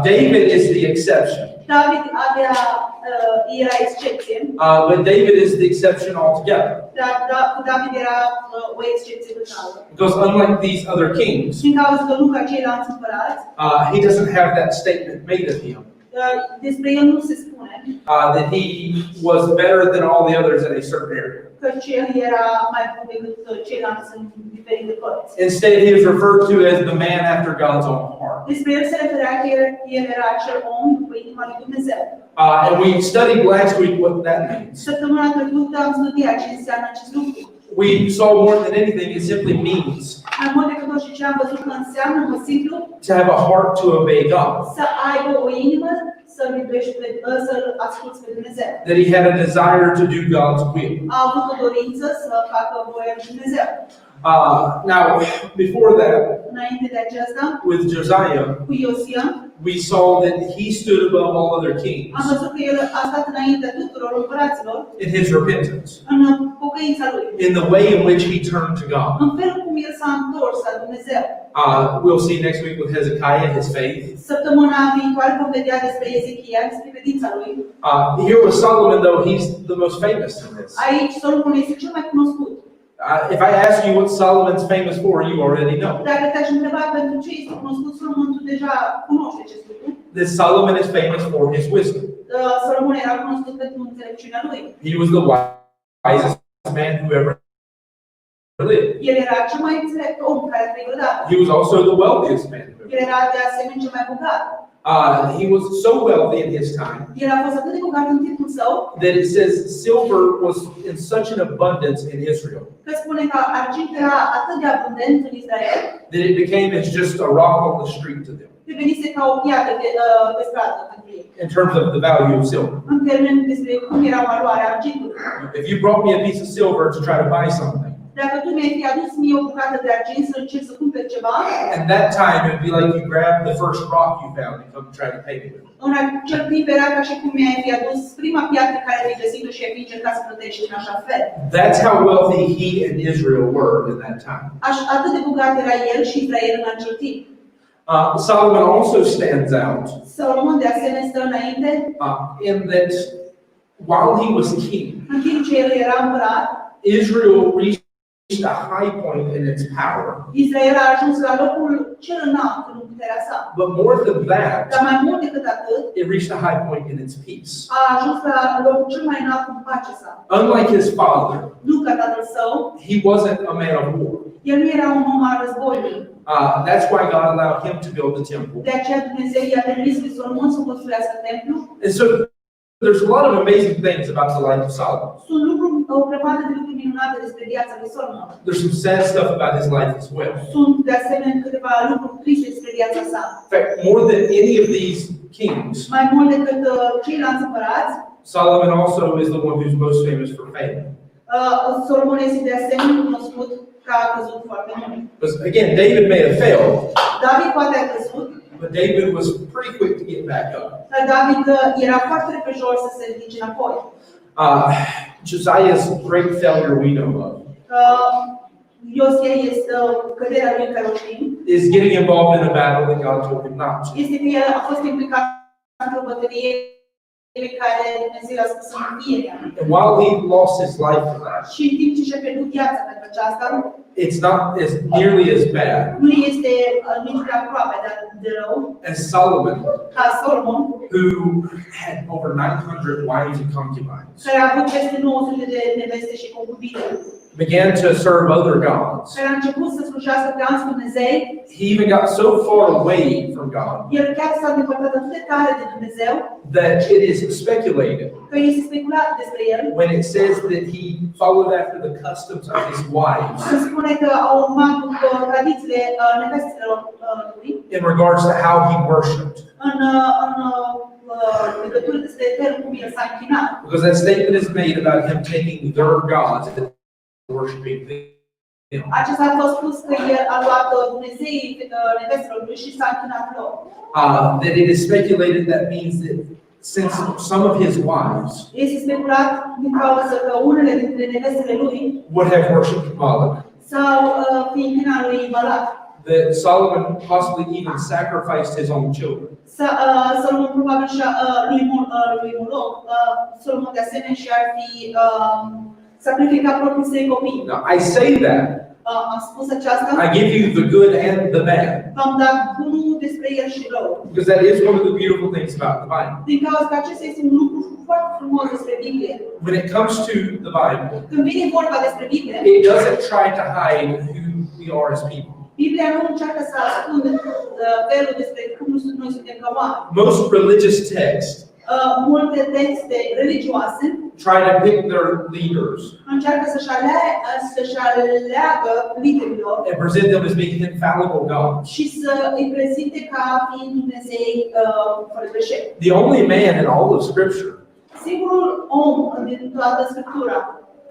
David is the exception. David era excepție, But David is the exception altogether. dar David era o excepție totală. Because unlike these other kings, Din cauza că nu ca ceilalți împărați, he doesn't have that statement made of him. Despre el nu se spune that he was better than all the others in a certain area. că el era mai bun decât ceilalți în diferite părți. Instead, he is referred to as the man after God's own heart. Despre el se referea că el era acel om după inima lui Dumnezeu. And we studied last week what that means. Săptămâna trecută am studiat ce înseamnă acest lucru. We saw more than anything, it simply means Mai mult decât tot și ce am văzut că înseamnă, mă simplu, to have a heart to obey God. să aibă o inimă, să-L iubești să-L asculți pe Dumnezeu. That he had a desire to do God's will. A avut o dorință să facă voia lui Dumnezeu. Now, before that, Înainte de aceasta, with Josiah, cu Iosia, we saw that he stood above all other kings am văzut că el a stat înaintea tuturor împăraților in his repentance, în pocăința lui, in the way in which he turned to God. în felul cum el s-a întors la Dumnezeu. We'll see next week with Hezekiah, his faith. Săptămâna viitoare vom vedea despre Ezechia, despre credința lui. Here with Solomon, though, he's the most famous in this. Aici Solomon este cel mai cunoscut. If I ask you what Solomon's famous for, you already know. Dacă te-aș întreba pentru ce este cunoscut Solomon, tu deja cunoști acest lucru. That Solomon is famous for his wisdom. Solomon era cunoscut pentru înțelepciunea lui. He was the wisest man who ever lived. El era cel mai înțelept om care a trăit vreodată. He was also the wealthiest man who ever El era de asemenea cel mai bogat. He was so wealthy in his time El a fost atât de bogat în timpul său, that it says silver was in such an abundance in Israel că spune că argint era atât de abundent în Israel, that it became as just a rock on the street to them devenise ca o piatră pe stradă pentru ei. in terms of the value of silver. În termen despre cum era valoarea argintului. If you brought me a piece of silver to try to buy something, Dacă tu mi-ai fi adus mie o bucată de argint să încerc să cumperi ceva, at that time it would be like you grab the first rock you found and come try to pay me with it. în acel timp era ca și cum mi-ai fi adus prima piatră care ai găsit-o și ai fi încercat să plătești în așa fel. That's how wealthy he and Israel were in that time. Atât de bogat era el și Israel în acel timp. Solomon also stands out Solomon de asemenea stă înainte, in that while he was king, în timp ce el era împărat, Israel reached a high point in its power. Israel a ajuns la locul cel înalt în puterea sa. But more than that, Dar mai mult decât atât, it reached a high point in its peace. a ajuns la locul cel mai înalt în pacea sa. Unlike his father, Nu ca tatăl său, he wasn't a man of war. el nu era un om al războiului. That's why God allowed him to build the temple. De aceea Dumnezeu i-a permis lui Solomon să construiască templul. And so there's a lot of amazing things about the life of Solomon. Sunt o grămadă de lucruri minunate despre viața lui Solomon. There's some sad stuff about his life as well. Sunt de asemenea câteva lucruri triste despre viața sa. In fact, more than any of these kings, Mai mult decât ceilalți împărați, Solomon also is the one who's most famous for fame. Solomon este de asemenea cunoscut că a căzut foarte mult. Because again, David may have failed, David poate a căzut, but David was pretty quick to get back up. dar David era foarte repejor să se ridice înapoi. Josiah's great failure we know of Iosia este căderea lui care o știm, is getting involved in a battle that God told him not to. este că el a fost implicat într-o bătălie pe care Dumnezeu a spus să nu fie ea. And while he lost his life for that, Și în timp ce și-a pierdut viața pentru aceasta, it's not as nearly as bad nu este nici de aproape de rău as Solomon, ca Solomon, who had over 900 wives and concubines, care a avut peste 900 de neveste și concubine, began to serve other gods. care a început să slujească pe alți Dumnezei. He even got so far away from God El chiar s-a îndepărtat atât de tare de Dumnezeu, that it is speculated că este speculat despre el. when it says that he followed after the customs of his wives Se spune că au urmat după tradițiile nevestelor lui in regards to how he worshipped. în legătură despre felul cum el s-a închinat. Because that statement is made about him taking their gods and worshiping them. Acesta a fost spus că el a luat Dumnezeii nevestelor lui și s-a închinat lor. That it is speculated that means that since some of his wives Este speculat din cauza că unele dintre nevestele lui would have worshipped Moloch, s-au fi închinat lui Balac. that Solomon possibly even sacrificed his own children. Solomon probabil lui Moloch, Solomon de asemenea și-ar fi sacrificat proprii săi copii. Now, I say that Am spus aceasta, I give you the good and the bad. v-am dat bunul despre el și rău. Because that is one of the beautiful things about the Bible. Din cauza că acesta este un lucru foarte frumos despre Biblie. When it comes to the Bible, Când vine vorba despre Biblie, it doesn't try to hide who we are as people. Biblia nu încearcă să ascundă felul despre cum noi suntem ca oameni. Most religious texts Multe texte religioase try to pick their leaders încearcă să-și aleagă liderilor and present them as being infallible gods. și să îi prezinte ca fiind Dumnezei fără greșeli. The only man in all of Scripture Singurul om din toată Scriptura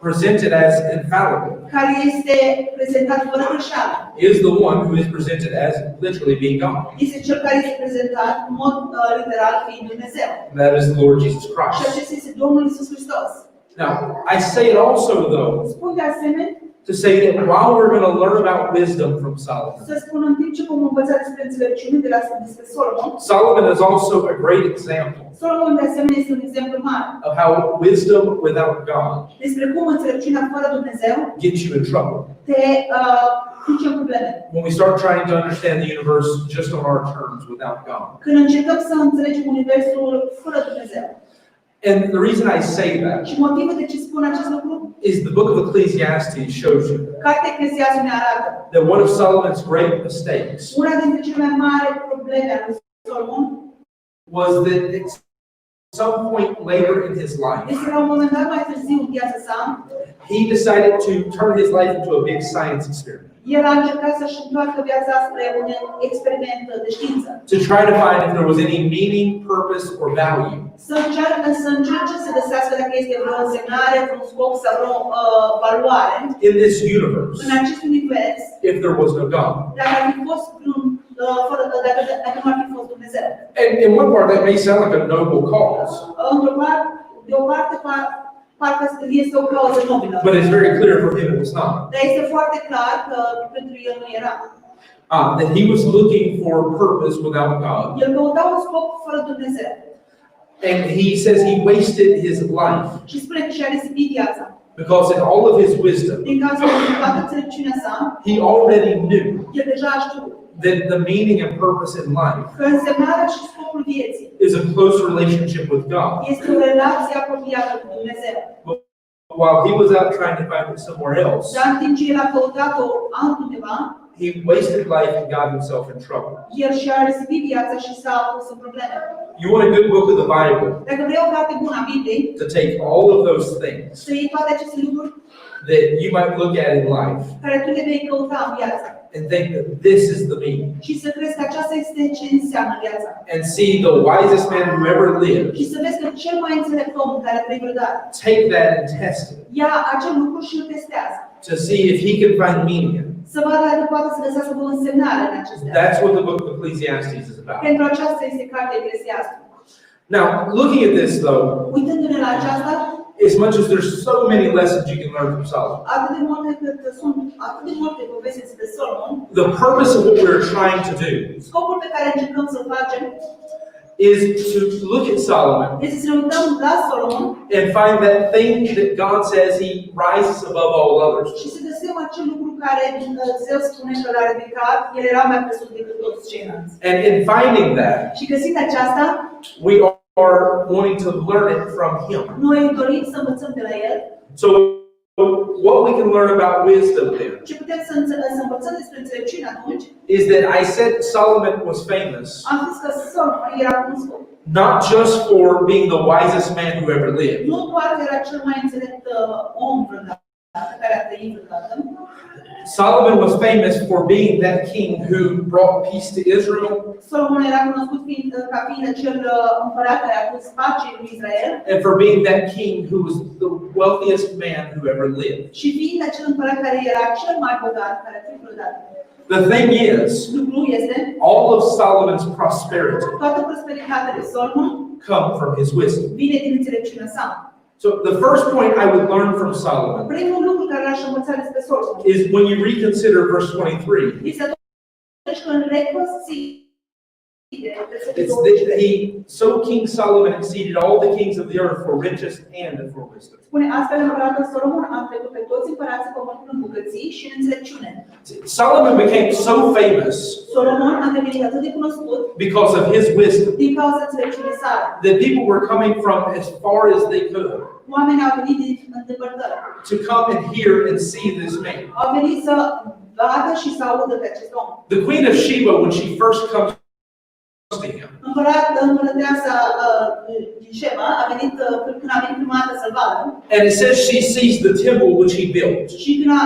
presented as infallible care este prezentat fără greșeală is the one who is presented as literally being God. este cel care este prezentat în mod literal fiind Dumnezeu. And that is the Lord Jesus Și Christ. acesta este Domnul Iisus Hristos. Now, I say it also, though, Spun de asemenea to say that while we're going to learn about wisdom from Solomon, să spun în timp ce vom învăța despre înțelepciune despre Solomon, Solomon is also a great example Solomon de asemenea este un exemplu mare of how wisdom without God despre cum înțelepciunea fără Dumnezeu gets you in trouble. te duce în probleme. When we start trying to understand the universe just on our terms without God. Când încercăm să înțelegem universul fără Dumnezeu. And the reason I say that Și motivul de ce spun acest lucru, is the book of Ecclesiastes shows you cartea Eclesiastul ne arată that one of Solomon's great mistakes una dintre cele mai mari probleme ale lui Solomon was that at some point later in his life, este la un moment dat mai târziu în viața sa, he decided to turn his life into a big science experiment. el a încercat să-și întoarcă viața spre un experiment de știință. To try to find if there was any meaning, purpose, or value Să încerce să găsească dacă este vreo însemnare, vreun scop sau vreo valoare in this universe în acest univers, if there was no God. dacă ar fi fost dacă nu ar fi fost Dumnezeu. And in one part that may sound like a noble cause, De o parte, parcă este o cauză nobilă. but it's very clear for him it was not. Dar este foarte clar că pentru el nu era. That he was looking for purpose without God. El căuta un scop fără Dumnezeu. And he says he wasted his life Și spune că și-a risipit viața. because in all of his wisdom, Din cauza că în toată înțelepciunea sa, he already knew el deja a știut that the meaning and purpose in life că însemnarea și scopul vieții is a close relationship with God. este o relație apropiată cu Dumnezeu. While he was out trying to find it somewhere else, Dar în timp ce el a căutat-o altundeva, he wasted life and got himself in trouble. el și-a risipit viața și s-a pus în probleme. You want a good book of the Bible Dacă vrei o carte bună a Bibliei, to take all of those things să iei toate aceste lucruri that you might look at in life care tu le vei căuta în viață and think that this is the meaning, și să crezi că aceasta este ce înseamnă viața. and see the wisest man who ever lived Și să vezi că cel mai înțelept om care a trăit vreodată take that and test it ia acel lucru și îl testează. to see if he can find meaning in it. Să vadă dacă poate să găsească o însemnare în acestea. That's what the book of Ecclesiastes is about. Pentru aceasta este cartea Eclesiastul. Now, looking at this though, Uitându-ne la aceasta, as much as there's so many lessons you can learn from Solomon, atât de multe povesti despre Solomon, the purpose of what we're trying to do scopul pe care încercăm să-l facem is to look at Solomon este să ne uităm la Solomon and find that thing that God says he rises above all others. și să găsim acel lucru care Dumnezeu spune că l-a ridicat, el era mai presus decât toți ceilalți. And in finding that, Și găsind aceasta, we are wanting to learn it from him. noi dorim să învățăm de la el. So what we can learn about wisdom then Ce putem să învățăm despre înțelepciune atunci, is that I said Solomon was famous am spus că Solomon era cunoscut. not just for being the wisest man who ever lived, Nu doar că era cel mai înțelept om vreodată, care a trăit vreodată. Solomon was famous for being that king who brought peace to Israel Solomon era cunoscut ca fiind acel împărat care a pus pace în Israel and for being that king who was the wealthiest man who ever lived. și fiind acel împărat care era cel mai bogat care a trăit vreodată. The thing is, Lucrul este, all of Solomon's prosperity toată prosperitatea lui Solomon come from his wisdom. vine din înțelepciunea sa. So the first point I would learn from Solomon Primul lucru care l-aș învăța despre Solomon is when you reconsider verse 23. este atunci când reconsider fericire, So King Solomon exceeded all the kings of the earth for riches and for wisdom. Spune, astfel împăratul Solomon a trecut pe toți împărații pământului în bogății și în înțelepciune. Solomon became so famous Solomon a devenit atât de cunoscut because of his wisdom din cauza înțelepciunii sale. that people were coming from as far as they could Oamenii au venit din îndepărtări. to come and hear and see this man. Au venit să vadă și să audă pe acest om. The Queen of Sheba, when she first comes to him, Împărăteasa din Sheba a venit când a venit prima dată să-l vadă. and it says she sees the temple which he built, Și când a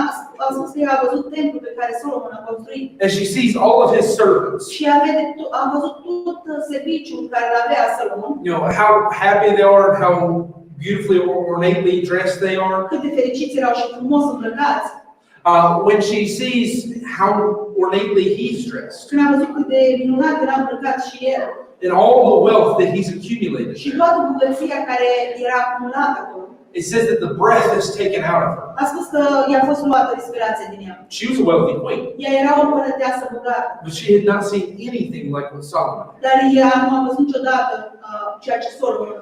spus că a văzut templul pe care Solomon a construit. and she sees all of his servants. Și a văzut tot serviciul care îl avea Solomon. You know, how happy they are, how beautifully ornately dressed they are. Cât de fericiți erau și frumos îmbrăcați. When she sees how ornately he's dressed, Când a văzut cât de minunat era îmbrăcat și el. and all the wealth that he's accumulated, Și toată bogăția care era acumulată acolo. it says that the breath is taken out of her. A spus că i-a fost luată respirația din ea. She was a wealthy queen, Ea era o împărăteasă bogată. but she had not seen anything like what Solomon had. Dar ea nu a văzut niciodată ceea ce Solomon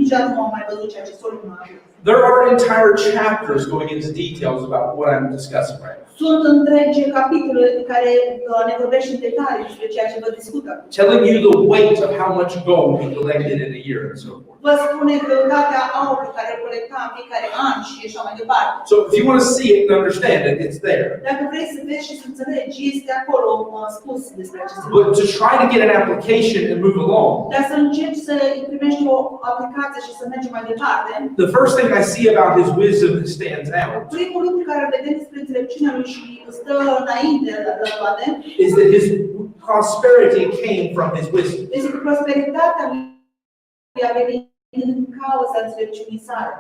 niciodată nu a mai văzut ceea ce Solomon a avut. There are entire chapters going into details about what I'm discussing right now. Sunt întregi capitole care ne vorbește în detalii despre ceea ce vă discută. Telling you the weight of how much gold we collected in a year and so forth. Vă spune greutatea aurului care îl colecta în fiecare an și așa mai departe. So if you want to see it and understand it, it's there. Dacă vrei să vezi și să înțelegi, este acolo spus despre aceste But lucruri. to try to get an application and move along, Dar să încerci să primești o aplicație și să mergi mai departe. the first thing I see about his wisdom that stands out Primul lucru care îl vedem despre înțelepciunea lui și stă înainte la toate, is that his prosperity came from his wisdom. este că prosperitatea lui a venit din cauza înțelepciunii sale.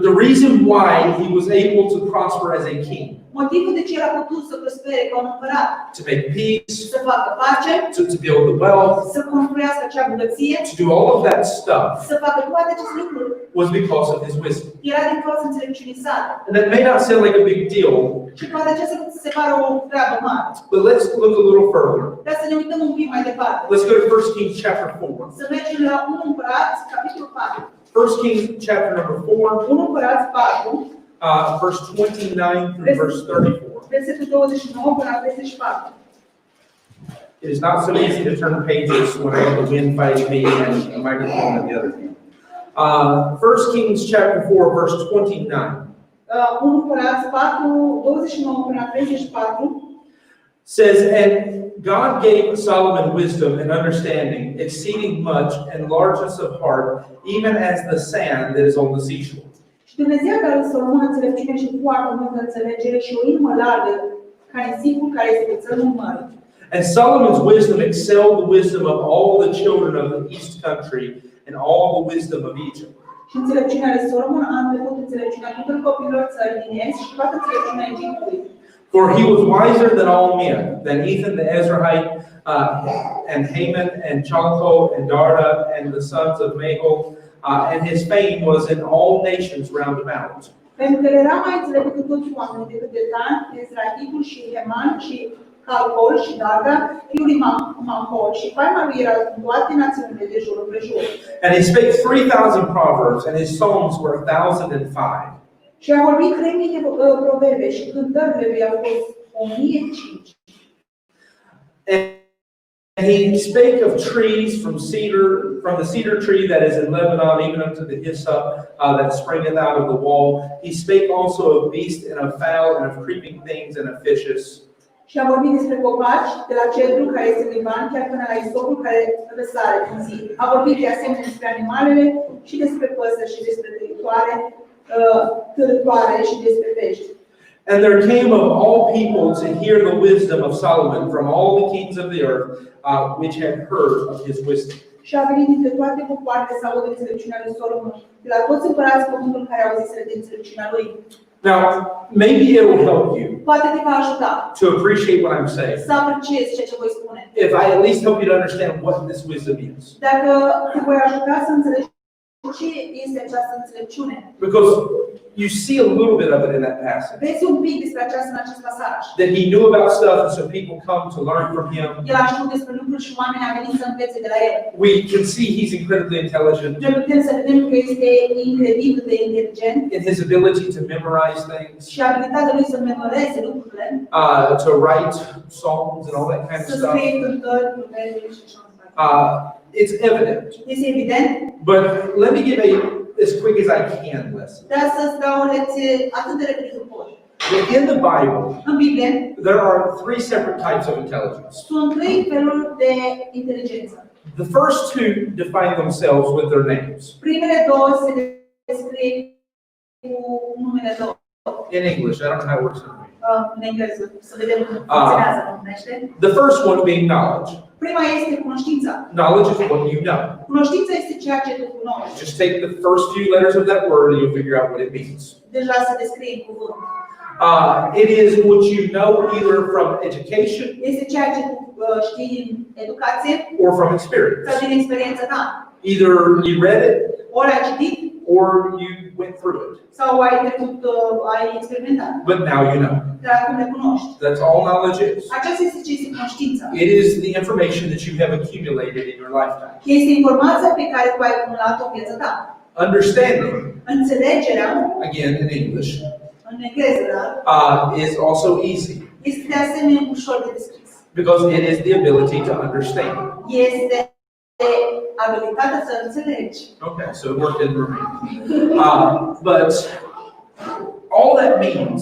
The reason why he was able to prosper as a king, Motivul de ce el a putut să prospere ca un împărat, to make peace, să facă pace, to build the wealth, să construiască acea bogăție, to do all of that stuff să facă toate aceste lucruri, was because of his wisdom. era din cauza înțelepciunii sale. And that may not sound like a big deal, Și toate acestea se pare o treabă mare. but let's look a little further. Dar să ne uităm un pic mai departe. Let's go to 1 Kings chapter 4. Să mergem la 1 Împărați, capitolul 4. 1 Kings chapter number 4, 1 Împărați 4, verse 29 through verse 34. versetul 29 până la 34. It is not so easy to turn pages when I have the wind fighting me and a microphone on the other hand. 1 Kings chapter 4, verse 29 1 Împărați 4, 29 până la 34. says, And God gave Solomon wisdom and understanding, exceeding much, and largeness of heart, even as the sand that is on the seashore. Și Dumnezeu a dat lui Solomon înțelepciune și foarte multă înțelegere și o inimă largă, ca nisipul care este pe țărmul mării. And Solomon's wisdom excelled the wisdom of all the children of the east country and all the wisdom of Egypt. Și înțelepciunea lui Solomon a întrecut înțelepciunea tuturor copiilor țării din Est și toată înțelepciunea Egiptului. For he was wiser than all men, than Ethan the Ezrahite, and Haman, and Chalco, and Darda, and the sons of Mahol, and his fame was in all nations round about. Pentru că el era mai înțelept decât toți oamenii, decât Dan, Ezrahitul și Heman și Calcol și Darda, fiul lui Mahol, și faima lui era în toate națiunile de jur împrejur. And he spake 3,000 proverbs, and his songs were 1,005. Și a vorbit 3000 de proverbe și cântările lui au fost 1005. And he spake of trees from the cedar tree that is in Lebanon, even unto the hyssop that springeth out of the wall. He spake also of beasts and of fowl and of creeping things and of fishes. Și a vorbit despre copaci, de la cedru care este în Liban, chiar până la isopul care răsare în zi. A vorbit de asemenea despre animalele și despre păsări și despre târătoare și despre pești. And there came of all people to hear the wisdom of Solomon from all the kings of the earth, which had heard of his wisdom. Și a venit dintre toate popoarele să audă înțelepciunea lui Solomon, de la toți împărații pământului care au zis de înțelepciunea lui. Now, maybe it will help you Poate te va ajuta to appreciate what I'm saying, să apreciezi ceea ce voi spune. if I at least help you to understand what this wisdom is. Dacă te voi ajuta să înțelegi ce este această înțelepciune? Because you see a little bit of it in that passage. Vezi un pic despre aceasta în acest pasaj. That he knew about stuff, and so people come to learn from him. El a știut despre lucruri și oamenii au venit să învețe de la el. We can see he's incredibly intelligent Noi putem să vedem că este incredibil de inteligent in his ability to memorize things, și abilitatea lui să memoreze lucrurile, to write songs and all that kind of să stuff. scrie cântări, lucrări și așa mai departe. It's evident. Este evident, But let me give as quick as I can lesson. dar să-ți dau o lecție atât de repede cât pot. In the Bible, În Biblie there are three separate types of intelligence. sunt trei feluri de inteligență. The first two define themselves with their names. Primele două se descrie cu numele lor. In English, I don't know how it works in English. În engleză, să vedem cum funcționează în românește. The first one being knowledge. Prima este cunoștința. Knowledge is what you know. Cunoștința este ceea ce tu cunoști. Just take the first few letters of that word and you'll figure out what it means. Deja se descrie în cuvânt. It is what you know either from education Este ceea ce tu știi din educație or from sau experience. din experiența ta. Either you read it Ori ai citit or you went through it. sau ai trecut, ai experimentat. But now you know. Dar acum le cunoști. That's all knowledge is. Aceasta este ce este cunoștința. It is the information that you have accumulated in your lifetime. Este informația pe care tu ai acumulat-o în viața ta. Understanding, Înțelegerea, again in English, în engleză, dar, is also easy este de asemenea ușor de descris. because it is the ability to understand. Este abilitatea să înțelegi. Okay, so it worked in Romanian. But all that means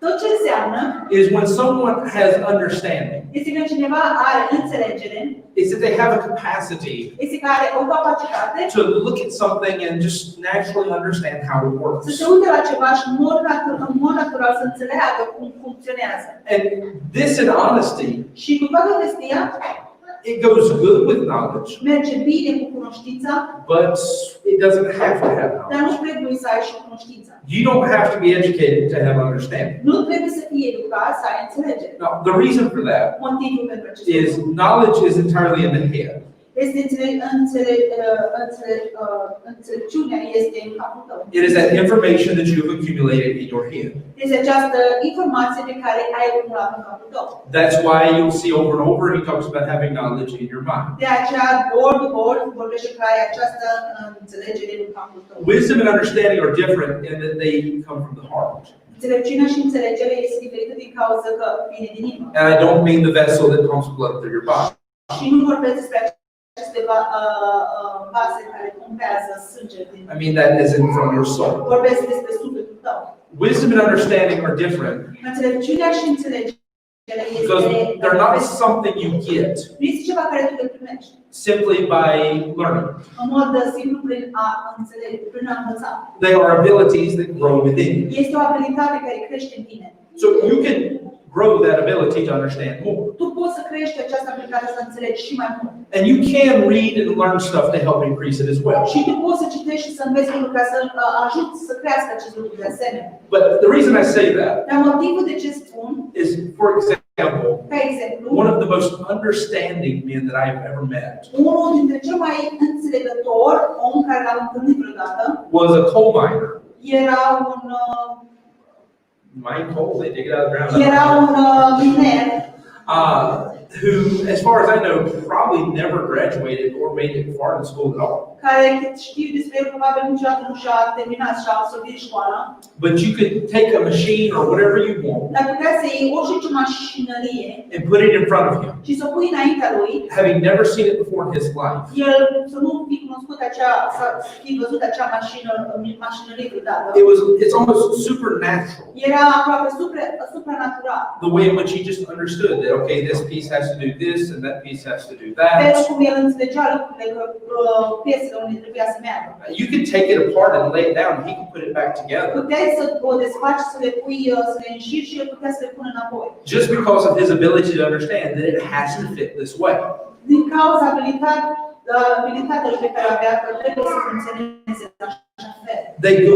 Tot ce înseamnă is when someone has understanding, este că cineva are înțelegere, is that they have a capacity este că are o capacitate to look at something and just naturally understand how it să works. se uite la ceva și în mod natural să înțeleagă cum funcționează. And this in honesty, Și cu toată vestia, it goes good with knowledge, merge bine cu cunoștința, but it doesn't have to have dar knowledge. nu trebuie să ai și cunoștința. You don't have to be educated to have understanding. Nu trebuie să fii educat să ai înțelegere. Now, the reason for that Motivul pentru acest is lucru knowledge is entirely in the head. este înțelepciunea este în capul tău. It is that information that you have accumulated in your head. Este această informație pe care ai acumulat în capul tău. That's why you'll see over and over he talks about having knowledge in your mind. De aceea, ori după ori, vorbește că ai această înțelegere în capul tău. Wisdom and understanding are different in that they come from the heart. Înțelepciunea și înțelegerea este diferită din cauza că vine din inimă. And I don't mean the vessel that pumps blood through your body. Și nu vorbesc despre aceste vase care pompează sânge din. I mean that as in from your soul. Vorbesc despre sufletul tău. Wisdom and understanding are different Înțelepciunea și înțelegerea because este they're not something you get nu este ceva care tu le primești simply by learning. în mod simplu prin a înțelege, prin a învăța. They are abilities that grow within you. Este o abilitate care crește în tine. So you can grow that ability to understand more. Tu poți să crești această abilitate să înțelegi și mai mult. And you can read and learn stuff to help increase it as well. Și tu poți să citești și să înveți lucruri ca să ajuți să crească acest lucru de asemenea. But the reason I say that Dar motivul de ce spun, is, for example, ca exemplu, one of the most understanding men that I have ever met unul dintre cel mai înțelegători om care l-am întâlnit vreodată was a coal miner. era un Mine coal, they dig it out of the ground. era un miner Who, as far as I know, probably never graduated or made it far in school at all. care cât știu despre el probabil niciodată nu și-a terminat și-a absolvit școala. But you could take a machine or whatever you want Dar putea să iei orice ce mașinărie and put it in front of him, și să o pui înaintea lui, having never seen it before in his life. el să nu fi cunoscut să fi văzut acea mașinărie vreodată. It's almost supernatural. Era aproape supranatural. The way in which he just understood that, okay, this piece has to do this and that piece has to do that. Felul cum el înțelegea lucrurile, că piesele unde trebuia să meargă. You can take it apart and lay it down, and he can put it back together. Puteai să o desfaci, să le pui, să le înșiri și el putea să le pună înapoi. Just because of his ability to understand that it has to fit this way. Din cauza abilitatea pe care avea, că trebuie să funcționeze în așa fel. They go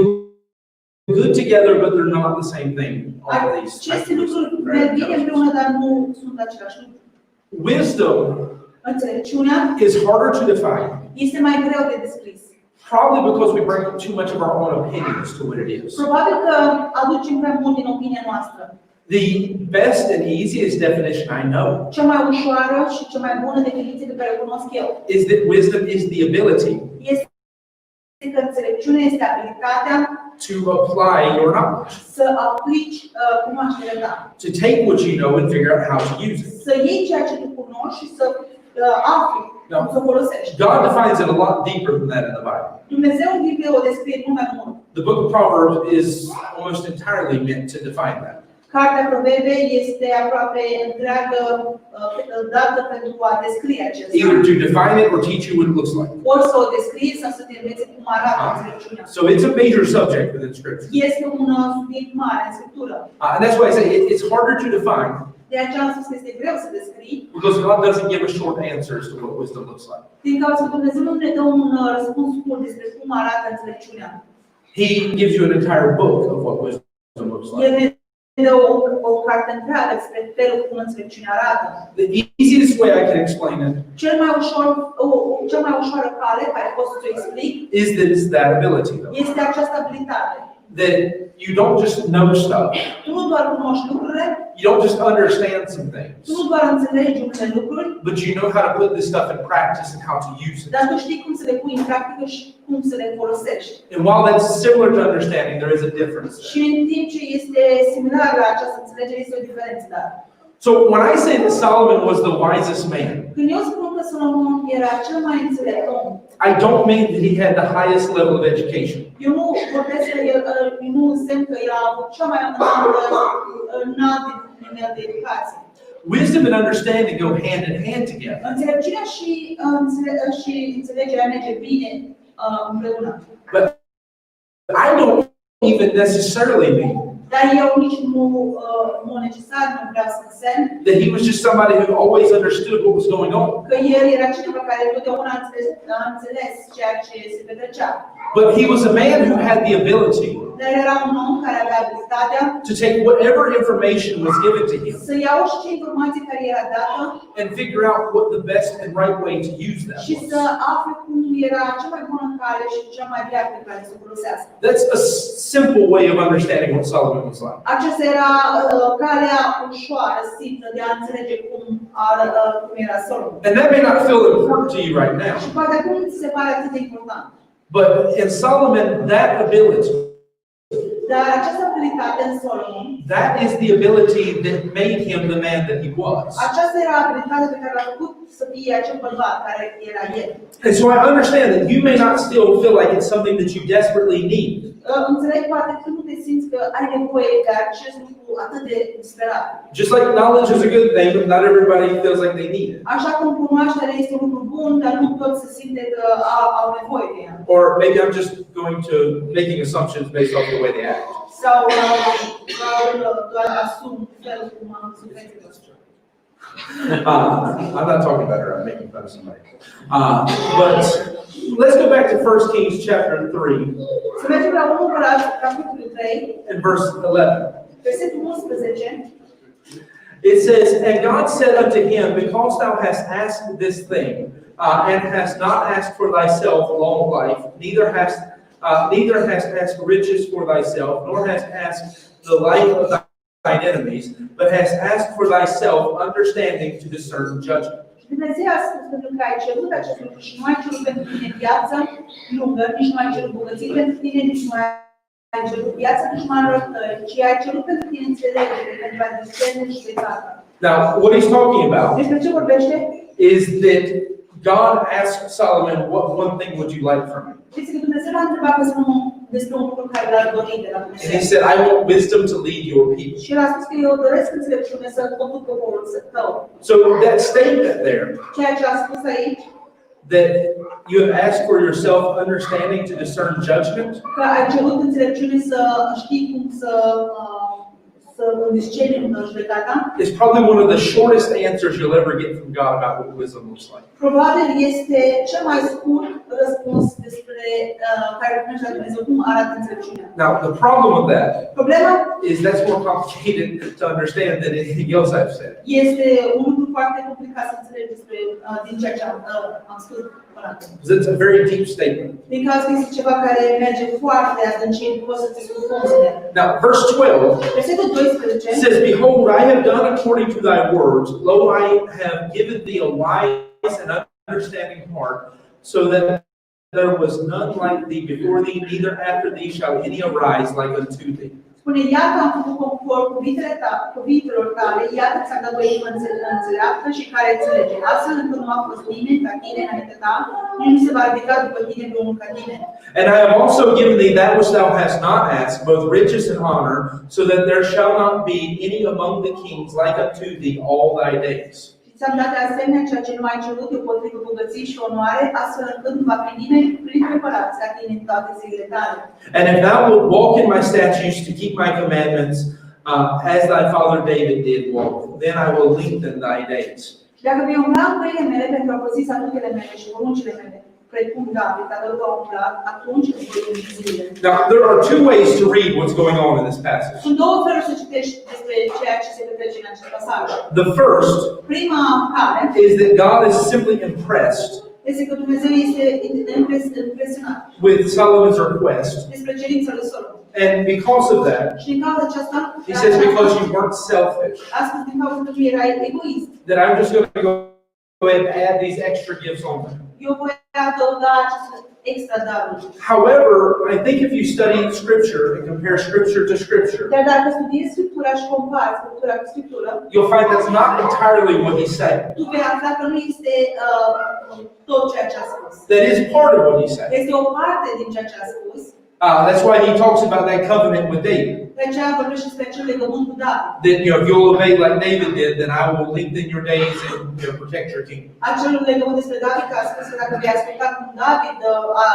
good together, but they're not the same thing. All of these. Aceste lucruri merg bine împreună, dar nu sunt același lucru. Wisdom Înțelepciunea is harder to define este mai greu de descris. Probably because we bring too much of our own opinions to what it is. Probabil că aducem prea mult din opinia noastră. The best and easiest definition I know Cea mai ușoară și cea mai bună definiție pe care o cunosc eu is that wisdom is the ability este că înțelepciunea este abilitatea to apply your knowledge, să aplici cunoașterea ta. to take what you know and figure out how to use it. Să iei ceea ce tu cunoști și să afli cum să o folosești. God defines it a lot deeper than that in the Bible. Dumnezeu în Biblie o descrie mult mai mult. The book of Proverbs is almost entirely meant to define that. Cartea Proverbe este aproape întreagă dată pentru a descrie acest Either lucru. to define it or teach you what it looks like. Ori să o descrie sau să te învețe cum arată înțelepciunea. So it's a major subject within Scripture. Este un subiect mare în Scriptură. And that's why I say it's harder to define De aceea am spus că este greu să descrii, because God doesn't give us short answers to what wisdom looks like. din cauza că Dumnezeu nu ne dă un răspuns scurt despre cum arată înțelepciunea. He gives you an entire book of what wisdom looks El like. ne dă o carte întreagă despre felul cum înțelepciunea arată. The easiest way I can explain it Cea mai ușoară cale care pot să o explic is that it's that ability, though. este această abilitate. That you don't just know stuff. Tu nu doar cunoști lucrurile, You don't just understand some things, tu nu doar înțelegi unele lucruri, but you know how to put this stuff in practice and how to use it. dar tu știi cum să le pui în practică și cum să le folosești. And while that's similar to understanding, there is a difference there. Și în timp ce este similar la această înțelegere, este o diferență, dar. So when I say that Solomon was the wisest man, Când eu spun că Solomon era cel mai înțelept om, I don't mean that he had the highest level of education. eu nu vorbesc că nu însemn că el a avut cea mai înalt nivel de educație. Wisdom and understanding go hand in hand together. Înțelepciunea și înțelegerea merge bine împreună. But I don't even necessarily mean Dar eu nici nu necesar nu vreau să însemn that he was just somebody who always understood what was going on. că el era cineva care totdeauna a înțeles ceea ce se petrecea. But he was a man who had the ability Dar era un om care avea abilitatea to take whatever information was given to him să ia orice informație care era dată and figure out what the best and right way to use that și să was. afle cum era cea mai bună cale și cea mai dreaptă care să o folosească. That's a simple way of understanding what Solomon was like. Aceasta era calea ușoară, simplă de a înțelege cum era Solomon. And that may not feel important to you right now, Și poate acum nu ți se pare atât de important. but in Solomon, that ability, Dar această abilitate în Solomon, that is the ability that made him the man that he was. aceasta era abilitatea pe care l-a făcut să fie acel bărbat care era el. And so I understand that you may not still feel like it's something that you desperately need. Înțeleg, poate tu nu te simți că ai nevoie de acest lucru atât de disperat. Just like knowledge is a good thing, but not everybody feels like they need it. Așa cum cunoașterea este un lucru bun, dar nu toți se simte că au nevoie de ea. Or maybe I'm just going to making assumptions based off the way they act. Sau doar asum felul cum am văzut. I'm not talking about her, I'm making fun of somebody. But let's go back to 1 Kings chapter 3 Să mergem la 1 Împărați, capitolul 3, and verse 11. versetul 11. It says, "And God said unto him, Because thou hast asked this thing, and hast not asked for thyself long life, neither hast asked riches for thyself, nor hast asked the life of thine enemies, but hast asked for thyself understanding to discern judgment." Și Dumnezeu a spus pentru că ai cerut acest lucru și nu ai cerut pentru tine viață lungă, nici nu ai cerut bogății pentru tine, nici nu ai cerut viață dușmanilor, ci ai cerut pentru tine înțelegere, pentru a discerne și judecată. Now, what he's talking about Despre ce vorbește? is that God asked Solomon, "What one thing would you like from me?" Știți că Dumnezeu l-a întrebat despre un lucru care l-a dorit de la And he Dumnezeu. said, "I want wisdom to lead your people." Și el a spus că eu doresc înțelepciune să conduc poporul tău. So that statement there, Ceea ce a spus aici, that you have asked for yourself understanding to discern judgment, că ai cerut înțelepciune să știi cum să să îndiscernim judecata, is probably one of the shortest answers you'll ever get from God about what wisdom looks like. probabil este cel mai scurt răspuns despre care primește la Dumnezeu cum arată înțelepciunea. Now, the problem with that Problema is that's more complicated to understand than anything else I've said. este un lucru foarte complicat să înțelegi despre din ceea ce am spus până acum. Because it's a very deep statement. Din cauza că este ceva care merge foarte adâncit, poți să te scufunzi în el. Now, verse 12 Versetul 12 says, Behold, I have done according to thy words. Lo, I have given thee a wise and understanding heart, so that there was none like thee before thee, neither after thee shall any arise like unto thee. spune, iată am făcut conform cuvintelor tale, iată ți-am dat o inimă înțeleaptă și care înțelege. Astfel încât nu a fost nimeni ca tine înainte ta, nici nu se va ridica după tine pe unul ca tine. And I have also given thee that which thou hast not asked, both riches and honor, so that there shall not be any among the kings like unto thee all thy days. Ți-am dat de asemenea ceea ce nu ai cerut, deopotrivă bogății și onoare, astfel încât nu va fi nimeni printre împărați ca tine în toate zilele tale. And if thou wilt walk in my statutes to keep my commandments, as thy father David did walk, then I will lengthen thy days. Și dacă vei umbla în căile mele pentru a păzi statutele mele și poruncile mele, precum David, tatăl tău a umblat, atunci îți voi lunghi zilele. Now, there are two ways to read what's going on in this passage. Sunt două feluri să citești despre ceea ce se petrece în acest pasaj. The first Prima care is that God is simply impressed este că Dumnezeu este impresionat with Solomon's request. despre cerința lui Solomon. And because of that, Și din cauza aceasta, he says, because you weren't selfish, a spus din cauza că tu erai egoist. that I'm just going to go ahead and add these extra gifts on there. Eu voi adăuga aceste extra daruri. However, I think if you study Scripture and compare Scripture to Scripture, Dar dacă studiezi Scriptura și compari Scriptura cu Scriptură, you'll find that's not entirely what he's saying. tu vei afla că nu este tot ceea ce a spus. That is part of what he's saying. Este o parte din ceea ce a spus. That's why he talks about that covenant with David. De aceea vorbește despre acel legământ cu David. That, if you'll obey like David did, then I will lengthen your days and protect your kingdom. Acel legământ despre David, că a spus că dacă vei asculta cum David a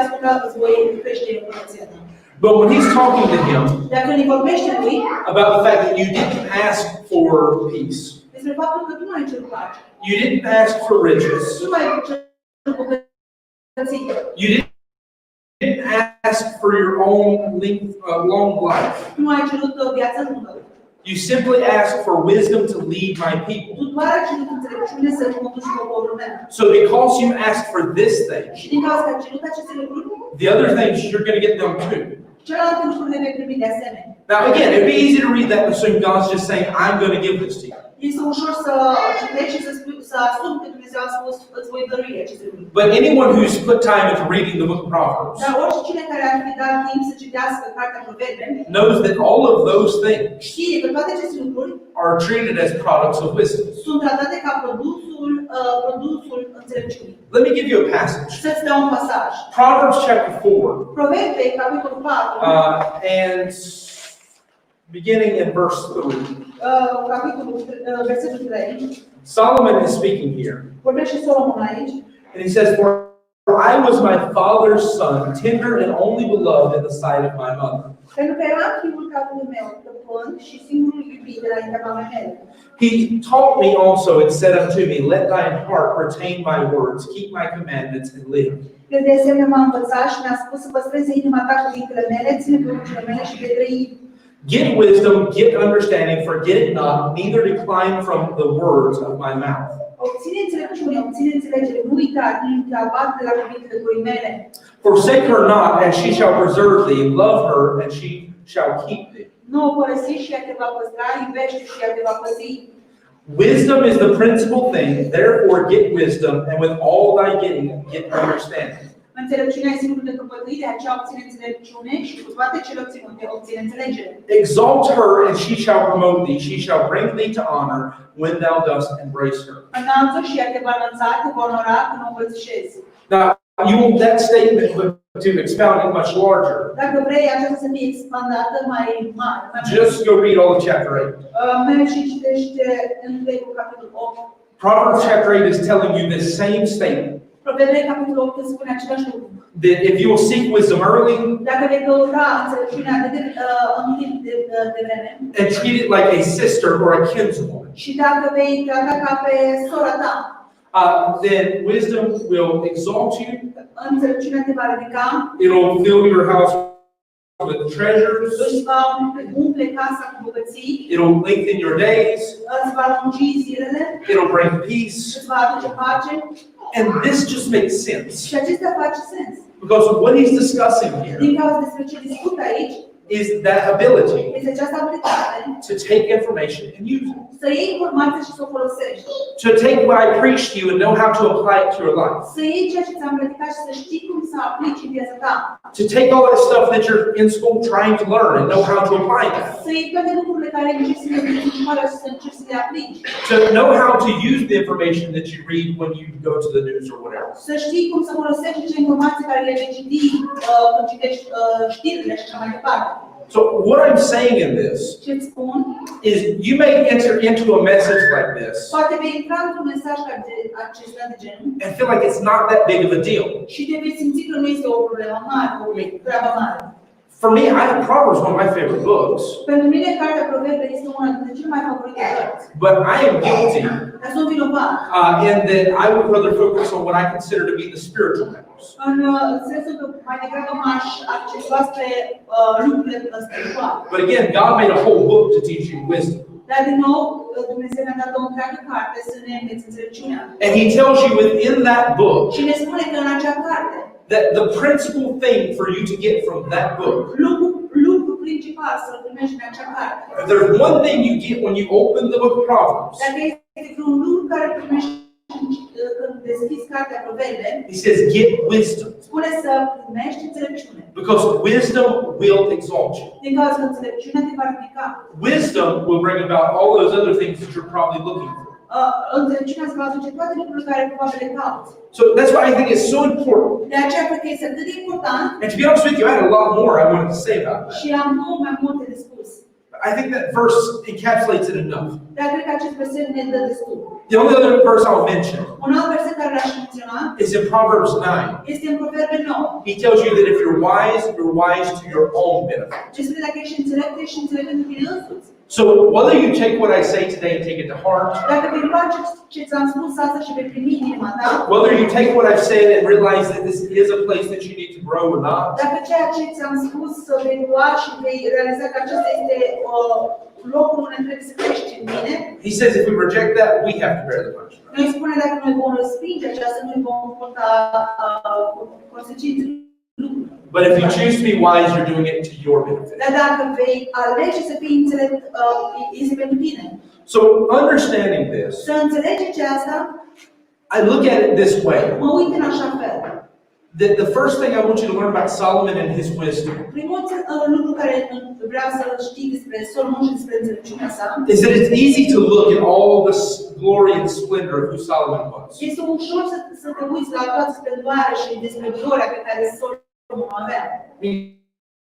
ascultat, îți voi crește împărăția ta. But when he's talking to him Dacă îi vorbește lui about the fact that you didn't ask for peace, despre faptul că tu nu ai cerut pace, you didn't ask for riches, tu nu ai cerut bogăție, you didn't ask for your own long life. tu nu ai cerut o viață lungă. You simply ask for wisdom to lead my people. Tu doar ai cerut înțelepciune să conduci poporul meu. So because you ask for this thing, Și din cauza că ai cerut aceste lucruri, the other things you're going to get them too. celelalte lucruri le vei primi de asemenea. Now again, it'd be easy to read that and assume God's just saying, I'm going to give this to you. Este ușor să citești și să asumi că Dumnezeu a spus, îți voi dărui aceste lucruri. But anyone who's put time into reading the book of Proverbs Dar oricine care ar fi dat timp să citească cartea Proverbe, knows that all of those things știe că toate aceste lucruri are treated as products of wisdom. sunt tratate ca produsul înțelepciunii. Let me give you a passage. Să-ți dau un pasaj. Proverbs chapter 4, Proverbe, capitolul 4, and beginning in verse 3. capitolul, versetul 3, Solomon is speaking here, vorbește Solomon aici, and he says, For I was my father's son, tender and only beloved in the sight of my mother. pentru că eram fiul tatălui meu, stăpân și singurul iubit de la inima mamei mele. He taught me also and said unto me, Let thine heart retain my words, keep my commandments, and live. El de asemenea m-a învățat și mi-a spus să păstreze inima ta cuvintele mele, ține poruncile mele și vei trăi. Get wisdom, get understanding, forget it not, neither decline from the words of my mouth. Obține înțelepciune, obține înțelegere, nu uita, nu te abat de la cuvintele gurii mele. Forsake her not, and she shall preserve thee. Love her, and she shall keep thee. Nu o părăsi și ea te va păstra, iubește și ea te va păzi. Wisdom is the principal thing, therefore get wisdom, and with all thy getting, get understanding. Înțelepciunea e singurul de căpătâire, aceea obține înțelepciune și cu toate cele obținute obține înțelegere. Exalt her, and she shall promote thee. She shall bring thee to honor when thou dost embrace her. Înalță și ea te va înălța, te va onora când o îmbrățișezi. Now, you want that statement to expound it much larger. Dacă vrei aceasta să fie expandată mai mare, Just go read all of chapter 8. mergi și citește în Leviticul capitolul 8. Proverbs chapter 8 is telling you this same statement. Proverbe, capitolul 8, spune același lucru. That if you will seek wisdom early Dacă vei căuta înțelepciunea în timp de vreme and treat it like a sister or a kinswoman, și dacă vei trata ca pe sora ta, then wisdom will exalt you. înțelepciunea te va ridica, It'll fill your house with treasures. își va umple casa cu bogății, It'll lengthen your days. îți va lungi zilele, It'll bring peace. îți va aduce pace And this just makes sense și acestea face sens. because what he's discussing here Din cauza despre ce discut aici, is that ability este această abilitate to take information and use it. să iei informație și să o folosești. To take what I preach to you and know how to apply it to your life. Să iei ceea ce ți-am predicat și să știi cum să aplici în viața ta. To take all that stuff that you're in school trying to learn and know how to apply that. Să iei toate lucrurile care încerci să le înveți în școală și să încerci să le aplici. To know how to use the information that you read when you go to the news or whatever. Să știi cum să folosești acele informații care le vei citi când citești știrile și așa mai departe. So what I'm saying in this Ce-ți spun? is you may enter into a message like this Poate vei intra într-un mesaj acesta de genul and feel like it's not that big of a deal. și te vei simți că nu este o problemă mare, o treabă mare. For me, Proverbs is one of my favorite books, Pentru mine, cartea Proverbe este una dintre cele mai favorite cărți. but I am guilty Dar sunt vinovat. in that I would rather focus on what I consider to be the spiritual matters. În sensul că mai degrabă m-aș accentua spre lucrurile spirituale. But again, God made a whole book to teach you wisdom. Dar din nou, Dumnezeu ne-a dat o întreagă carte să ne înveți înțelepciunea. And He tells you within that book Și ne spune că în acea carte, that the principal thing for you to get from that book, lucru principal să-l primești în acea carte. if there's one thing you get when you open the book of Proverbs, Dacă este vreun lucru care primești când deschizi cartea Proverbe, He says, get wisdom, spune să primești înțelepciune. because wisdom will exalt you. Din cauza că înțelepciunea te va ridica. Wisdom will bring about all those other things that you're probably looking for. Înțelepciunea îți va aduce toate lucrurile care probabil le cauți. So that's why I think it's so important. De aceea cred că este atât de important And to be honest with you, I had a lot more I wanted to say about that. și am mult mai multe de spus. I think that verse encapsulates it enough. Dar cred că acest verset ne dă destul. The only other verse I'll mention Un alt verset care l-aș menționa is in Proverbs 9. este în Proverbe 9. He tells you that if you're wise to your own benefit. Ce spune dacă ești înțelept, ești înțelept pentru tine însuți. So whether you take what I say today and take it to heart, Dacă vei lua ce ți-am spus astăzi și vei primi în inima ta, whether you take what I've said and realize that this is a place that you need to grow or not, dacă ceea ce ți-am spus să vei lua și vei realiza că acesta este locul unde trebuie să crești în mine, he says if we reject that, we have to bear the punishment. noi spune dacă noi vom respinge aceasta, noi vom purta consecințele lucrurilor. But if you choose to be wise, you're doing it to your benefit. Dar dacă vei alege să fii înțelept, este pentru tine. So understanding this, Să înțelegi aceasta, I look at it this way. mă uit în așa fel. That the first thing I want you to learn about Solomon and his wisdom Primul lucru care vreau să știi despre Solomon și despre înțelepciunea sa is that it's easy to look at all the glory and splendor of who Solomon was. este ușor să te uiți la toată splendoarea și despre gloria pe care Solomon o avea.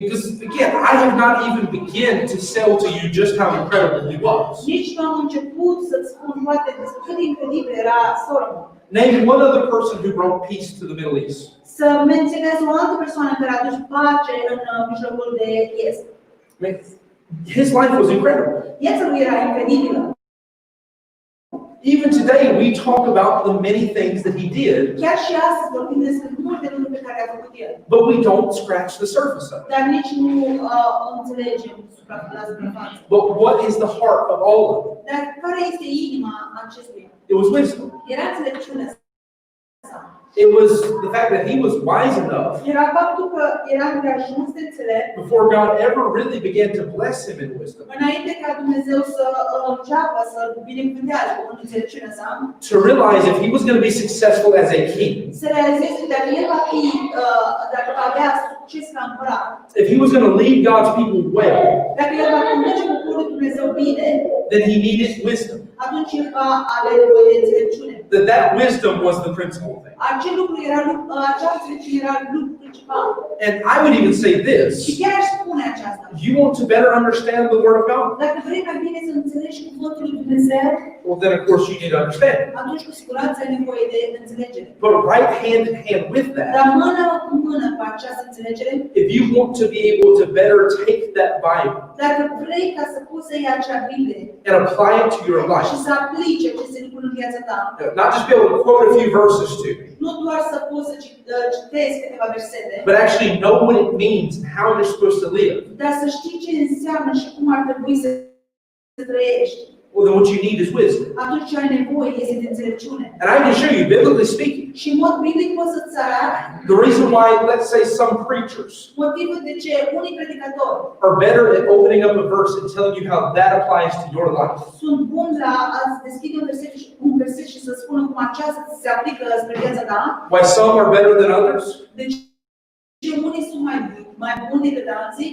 Because again, I have not even begun to sell to you just how incredible he was. Nici nu am început să-ți spun poate despre cât de incredibil era Solomon. Name one other person who brought peace to the Middle East. Să menționez o altă persoană care a adus pace în mijlocul de Est. His life was incredible. Viața lui era incredibilă. Even today, we talk about the many things that he did, Chiar și astăzi vorbim despre multe lucruri pe care a făcut el. but we don't scratch the surface of it. Dar nici nu înțelegem la suprafață. But what is the heart of all of it? Dar care este inima acestuia? It was wisdom. Era înțelepciunea sa. It was the fact that he was wise enough Era faptul că era îndeajuns de înțelept before God ever really began to bless him in wisdom, înainte ca Dumnezeu să înceapă să binecuvântească în înțelepciunea sa, to realize if he was going to be successful as a king, să realizeze că dacă el va fi, dacă va avea succes ca împărat, if he was going to lead God's people well, dacă el va conduce poporul Dumnezeu bine, then he needed wisdom. atunci el va avea nevoie de înțelepciune. That wisdom was the principal thing. Acea înțelepciune era lucru ceva. And I would even say Și this. chiar aș spune aceasta. You want to better understand the Word of God? Dacă vrei mai bine să înțelegi cuvântul lui Dumnezeu, Well, then of course you need to understand. atunci cu siguranță ai nevoie de înțelegere. But right hand in hand with that, Dar mână cu mână cu această înțelegere, if you want to be able to better take that Bible dacă vrei ca să poți să iei acea Biblie and apply it to your și life, să aplici aceste lucruri în viața ta, not just be able to quote a few verses to me, nu doar să poți să citezi câteva versete, but actually know what it means and how you're supposed to live, dar să știi ce înseamnă și cum ar trebui să trăiești. well, then what you need is wisdom. Atunci ce ai nevoie este de înțelepciune. And I can show you, biblically speaking, Și în mod biblic poți să-ți arăt the reason why, let's say, some preachers motivul de ce unii predicatori are better at opening up a verse and telling you how that applies to your life. sunt buni la a-ți deschide un verset și să spună cum aceasta se aplică spre viața ta. Why some are better than others? Deci ce unii sunt mai buni decât alții,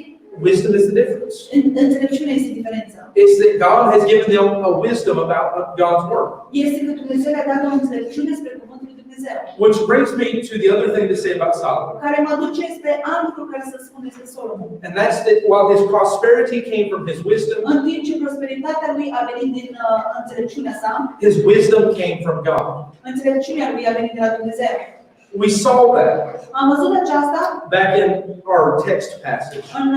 Wisdom is the difference. înțelepciunea este diferența. It's that God has given them a wisdom about God's Word. Este că Dumnezeu le-a dat o înțelepciune spre cuvântul lui Dumnezeu. Which brings me to the other thing to say about Solomon. Care mă duce spre alt lucru care să spun despre Solomon. And that's that while his prosperity came from his wisdom, În timp ce prosperitatea lui a venit din înțelepciunea sa, his wisdom came from God. înțelepciunea lui a venit de la Dumnezeu. We saw that Am văzut aceasta back in our text passage în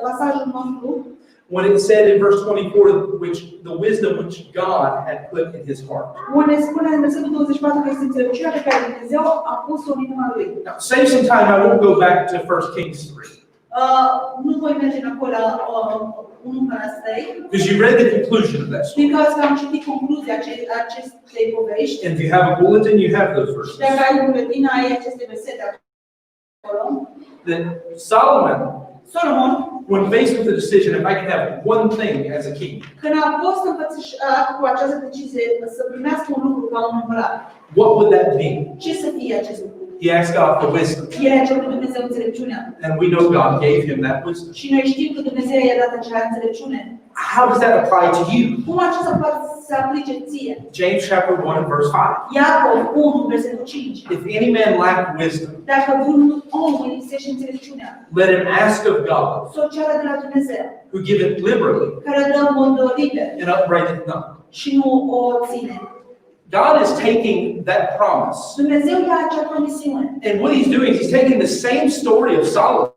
pasajul nostru, when it said in verse 24, which the wisdom which God had put in his heart. unde spune în versetul 24 că este înțelepciunea pe care Dumnezeu a pus-o în inima lui. Now, save some time, I won't go back to 1 Kings 3. Nu voi merge înapoi la 1 Împărați 3, Because you read the conclusion of that story. din cauza că am citit concluzia acestei povești. And if you have a bulletin, you have those verses. Și dacă ai buletin, ai aceste versete acolo. That Solomon, Solomon, when faced with the decision, if I can have one thing as a king, când a fost înfățișat cu această decizie să primească un lucru ca un împărat, what would that be? ce să fie acest lucru? He asked God for wisdom. El a cerut lui Dumnezeu înțelepciunea. And we know God gave him that wisdom. Și noi știm că Dumnezeu i-a dat acea înțelepciune. How does that apply to you? Cum aceasta poate să se aplice ție? James chapter 1 and verse 5. Iacov 1, versetul 5. If any man lack wisdom, Dacă vreun om îi lipsește înțelepciunea, let him ask of God, să o ceară de la Dumnezeu, who giveth liberally care dă în mod liber and upbraideth not. și nu o ține. God is taking that promise. Dumnezeu ia acea promisiune. And what he's doing is he's taking the same story of Solomon,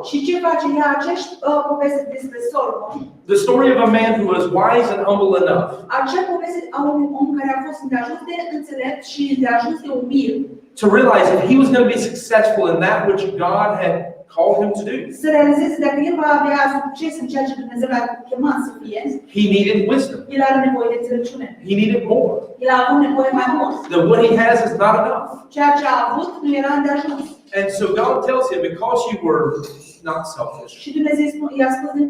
Și ce face? Ia acești poveste despre Solomon, the story of a man who was wise and humble enough acea poveste a unui om care a fost îndeajuns de înțelept și îndeajuns de umil, to realize that he was going to be successful in that which God had called him to do. să realizeze dacă el va avea succes în ceea ce Dumnezeu l-a chemat să fie, He needed wisdom. el are nevoie de înțelepciune. He needed more. El a avut nevoie mai mult. That what he has is not enough. Ceea ce a avut nu era îndeajuns. And so God tells him, because you were not selfish, Și Dumnezeu i-a spus din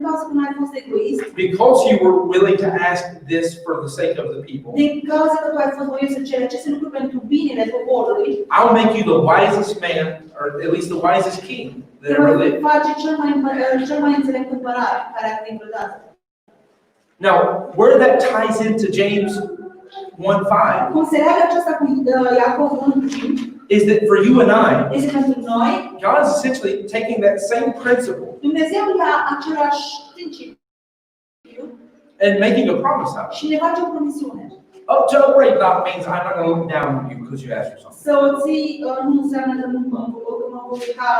cauza că nu ai fost egoist, because you were willing to ask this for the sake of the people, din cauza că tu ai fost voios să ceri aceste lucruri pentru binele poporului, I'll make you the wisest man, or at least the wisest king that te ever voi lived. face cel mai înțelept împărat care a trăit vreodată. Now, where that ties into James 1:5 Cum se leagă aceasta cu Iacov 1:5, is that for you and I, este pentru noi, God is essentially taking that same principle Dumnezeu ia același principiu and making a promise out of it. și ne face o promisiune. Oh, to upgrade not means I'm not going to look down on you because you asked for something. Să o ții nu înseamnă că nu mă voi ca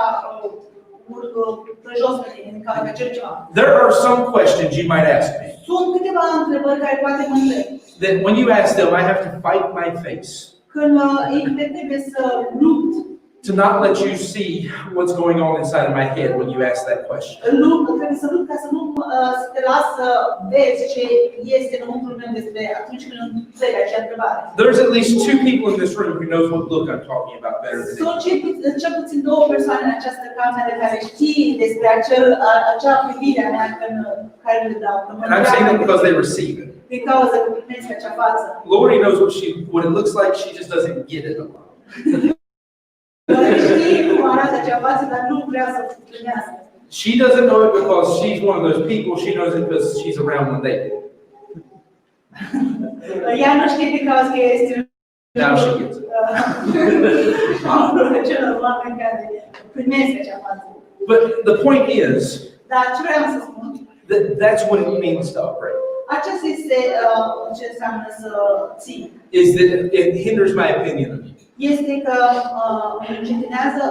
prejos pe tine, ca cer ceva. There are some questions you might ask me Sunt câteva întrebări care poate mă întreb. that when you ask them, I have to fight my face Când trebuie să lupt, to not let you see what's going on inside of my head when you ask that question. trebuie să lupt ca să nu să te las să vezi ce este înăuntrul meu despre atunci când îmi întreb acea întrebare. There's at least two people in this room who knows what look I'm talking about better than Sunt anyone. cel puțin două persoane în această cameră care știi despre acea privire a mea care le dau. And I'm saying that because they receive it. Din cauza că primesc acea față. Lori knows what it looks like, she just doesn't get it a lot. Știi cum arată acea față, dar nu vrea să primească. She doesn't know it because she's one of those people, she knows it because she's around when they do. Ea nu știe din cauza că este Now she gets it. Celor oameni care primesc acea fază. But the point is Dar ce vreau să spun, that that's what it means to upgrade. acesta este ce înseamnă să ții. Is that it hinders my opinion of you. Este că încetinează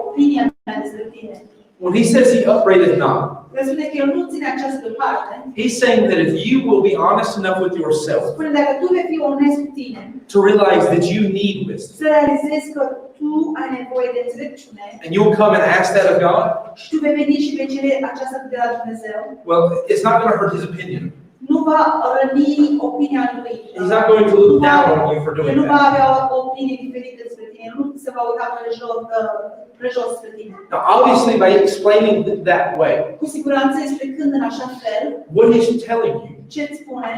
opinia mea despre tine. When he says he upbraideth not, El spune că el nu ține această parte. he's saying that if you will be honest enough with yourself Spune dacă tu vei fi onest cu tine, to realize that you need wisdom, să realizezi că tu ai nevoie de înțelepciune and you will come and ask that of God, și tu vei veni și vei cere aceasta de la Dumnezeu, well, it's not going to hurt his opinion. nu va răni opinia lui. He's not going to look down on you for El doing nu va that. avea o opinie diferită despre tine, el nu se va uita prejos spre tine. Now, obviously, by explaining that way, Cu siguranță explicând în așa fel, what he's telling you ce îți spune,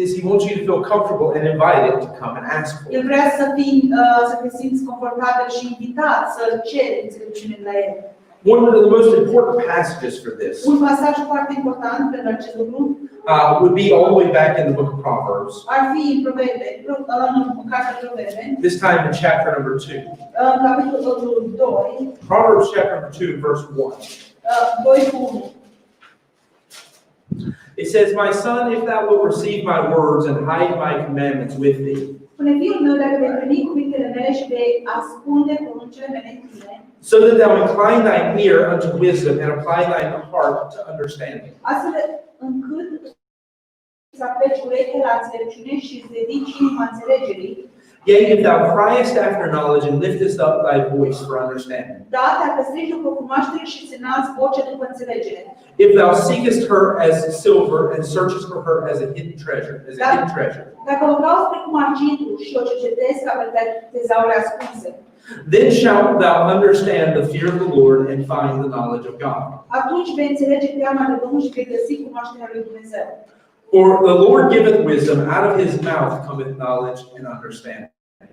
is he wants you to feel comfortable and invited to come and ask for el it. vrea să te simți confortabil și invitat să ceri înțelepciune de la el. One of the most important passages for this Un pasaj foarte important pentru acest lucru would be all the way back in the book of Proverbs, ar fi în Proverbe, în cartea Proverbe, this time in chapter number 2. în capitolul 2, Proverbs chapter number 2, verse 1. 2 cu 1. It says, "My son, if thou wilt receive my words and hide my commandments with thee, Spune, fiul meu, dacă vei primi cuvintele mele și vei ascunde poruncile mele în tine, so that thou incline thine ear unto wisdom and apply thine heart to understanding." astfel încât să apleci urechea la înțelepciune și îți dedici inima înțelegerii, Yea, if thou criest after knowledge and liftest up thy voice for understanding. da, dacă strigi după cunoaștere și îți înalți vocea după înțelegere. If thou seekest her as silver and searchest for her as a hidden treasure, Dacă o cauți precum argintul și o cercetezi ca pe tezaure ascunse, then shalt thou understand the fear of the Lord and find the knowledge of God. atunci vei înțelege teama de Domnul și vei găsi cunoașterea lui Dumnezeu. For the Lord giveth wisdom, out of his mouth cometh knowledge and understanding.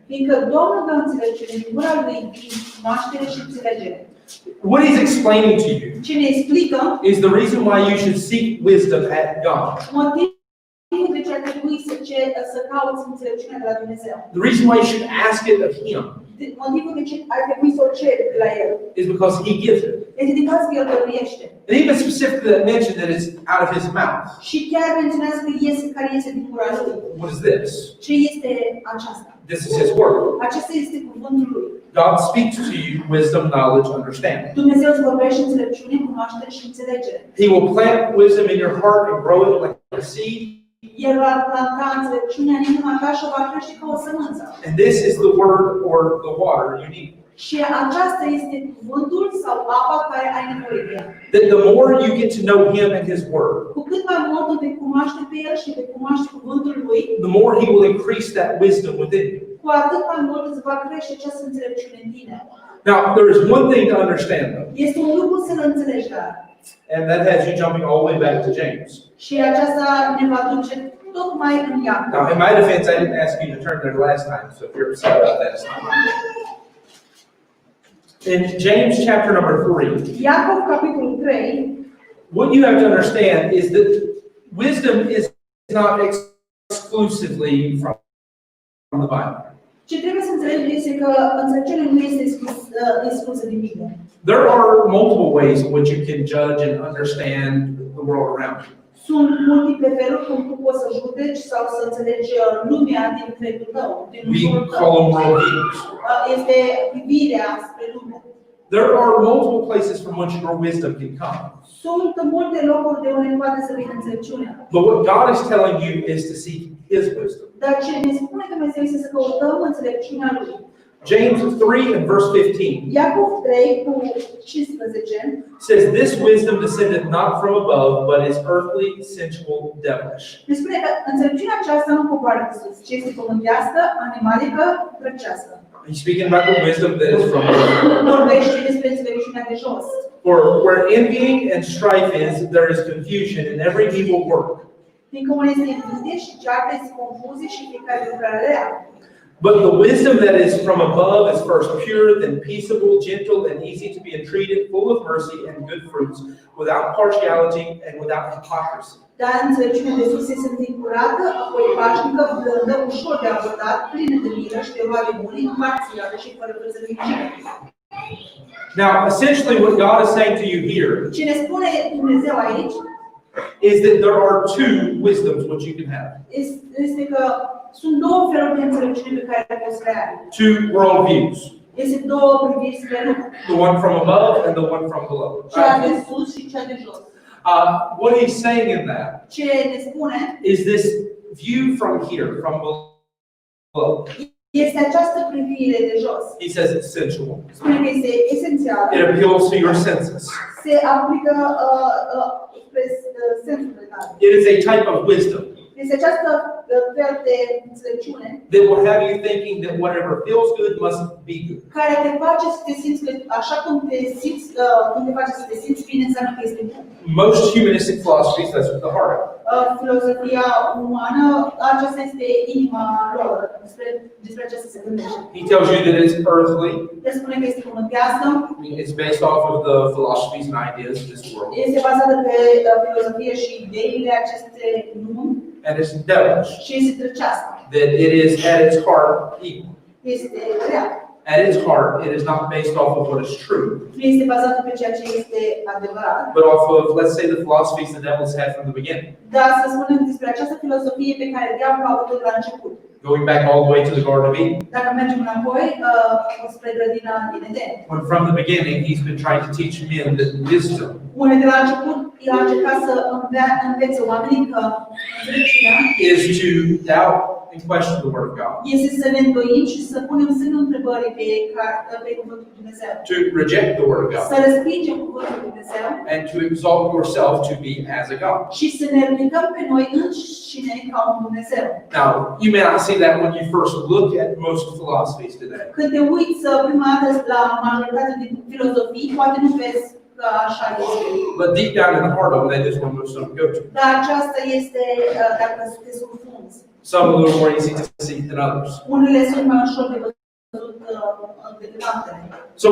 Fiindcă Domnul dă înțelepciune, din gura lui vin cunoaștere și înțelegere. What he's explaining to you Ce ne explică is the reason why you should seek wisdom at God. motivul de ce ar trebui să cauți înțelepciunea de la Dumnezeu. The reason why you should ask it of him Motivul de ce ar trebui să o ceri de la El is because he gives it. este din cauza că El dăruiește. And even specifically that mentioned that it's out of his mouth. Și chiar menționează că care iese din gura Lui. What is this? Ce este aceasta? This is his word. Acesta este cuvântul Lui. God speaks to you wisdom, knowledge, understanding. Dumnezeu îți vorbește înțelepciune, cunoaștere și înțelegere. He will plant wisdom in your heart and grow it like a seed. El va planta înțelepciunea în inima ta și o va crește ca o sămânță. And this is the word or the water you need. Și aceasta este cuvântul sau apa care ai nevoie de ea. That the more you get to know him and his word, Cu cât mai mult îl vei cunoaște pe El și vei cunoaște cuvântul Lui, the more he will increase that wisdom within you. cu atât mai mult îți va crește această înțelepciune în tine. Now, there is one thing to understand though, Este un lucru să-l înțelegi, dar. and that has you jumping all the way back to James. Și aceasta ne va duce tocmai în Iacov. Now, in my defense, I didn't ask you to turn there last time, so if you're upset about that, it's not. In James chapter number 3, Iacov, capitolul 3, what you have to understand is that wisdom is not exclusively from the Bible. ce trebuie să înțelegi este că înțelegerea nu este exclusă din Biblie. There are multiple ways in which you can judge and understand the world around you. Sunt multiple feluri cum tu poți să judeci sau să înțelegi lumea din întregul tău, din We jurul call tău. them worldviews. Este privirea spre lume. There are multiple places from which your wisdom can come. Sunt multe locuri de unde poate să vină înțelepciunea. But what God is telling you is to seek his wisdom. Dar ce ne spune Dumnezeu este să căutăm înțelepciunea Lui. James 3 and verse 15 Iacov 3 cu 15 says, "This wisdom descendeth not from above, but is earthly, sensual, devilish." ne spune că înțelepciunea aceasta nu coboară de sus, ci este pământească, animalică, drăcească. He's speaking about the wisdom that is from above. Vorbește despre înțelepciunea de jos. For where envying and strife is, there is confusion in every evil work. Fiindcă unde este invidie și ceartă, este confuzie și fiecare lucrare rea. But the wisdom that is from above is first pure, then peaceable, gentle, and easy to be entreated, full of mercy and good fruits, without partiality and without hypocrisy. Dar înțelepciunea de sus este întâi curată, apoi pașnică, blândă, ușor de abordat, plină de milă și de roade bune, imparțială și fără vârstăvicire. Now, essentially what God is saying to you here Ce ne spune Dumnezeu aici is that there are two wisdoms which you can have, este că sunt două feluri de înțelepciune pe care le poți crea. two worldviews, Este două priviri spre lume. the one from above and the one from below. Cea de sus și cea de jos. What he's saying in that Ce ne spune is this view from here, from below. este această privire de jos. He says it's sensual. Spune că este esențială. It appeals to your senses. Se aplică spre sensurile tale. It is a type of wisdom Este această fel de înțelepciune that will have you thinking that whatever feels good must be good. care te face să te simți că așa cum te simți, cum te face să te simți bine, înseamnă că este bun. Most humanistic philosophies, that's what the heart of. Filozofia umană, aceasta este inima lor, despre aceasta se gândește. He tells you that it's earthly. El spune că este pământească, I mean, it's based off of the philosophies and ideas of this world. este bazată pe filozofie și ideile aceste lumi And it's devilish. și este trăcească. That it is at its heart evil. Este rea. At its heart, it is not based off of what is true, Nu este bazată pe ceea ce este adevărat. but off of, let's say, the philosophies the devil's had from the beginning. Dar să spunem despre această filozofie pe care diavolul a avut-o de la început. Going back all the way to the Garden of Eden. Dacă mergem înapoi, spre grădina din Eden. When from the beginning, he's been trying to teach men that wisdom Unde de la început, el a încercat să învețe oamenii că înțelepciunea is to doubt and question the Word of God, este să ne îndoim și să punem semnul întrebării pe cuvântul lui Dumnezeu. to reject the Word of Să God, respingem cuvântul lui Dumnezeu and to exalt yourself to be as a God. și să ne ridicăm pe noi înșine ca un Dumnezeu. Now, you may not see that when you first look at most philosophies today, Când te uiți prima dată la majoritatea din filozofii, poate nu vezi că așa este. but deep down in the heart of them, that is where most of them go to. Dar aceasta este, dacă te scufunzi. Some a little more easy to see than others. Unele sunt mai ușor de văzut decât altele. So,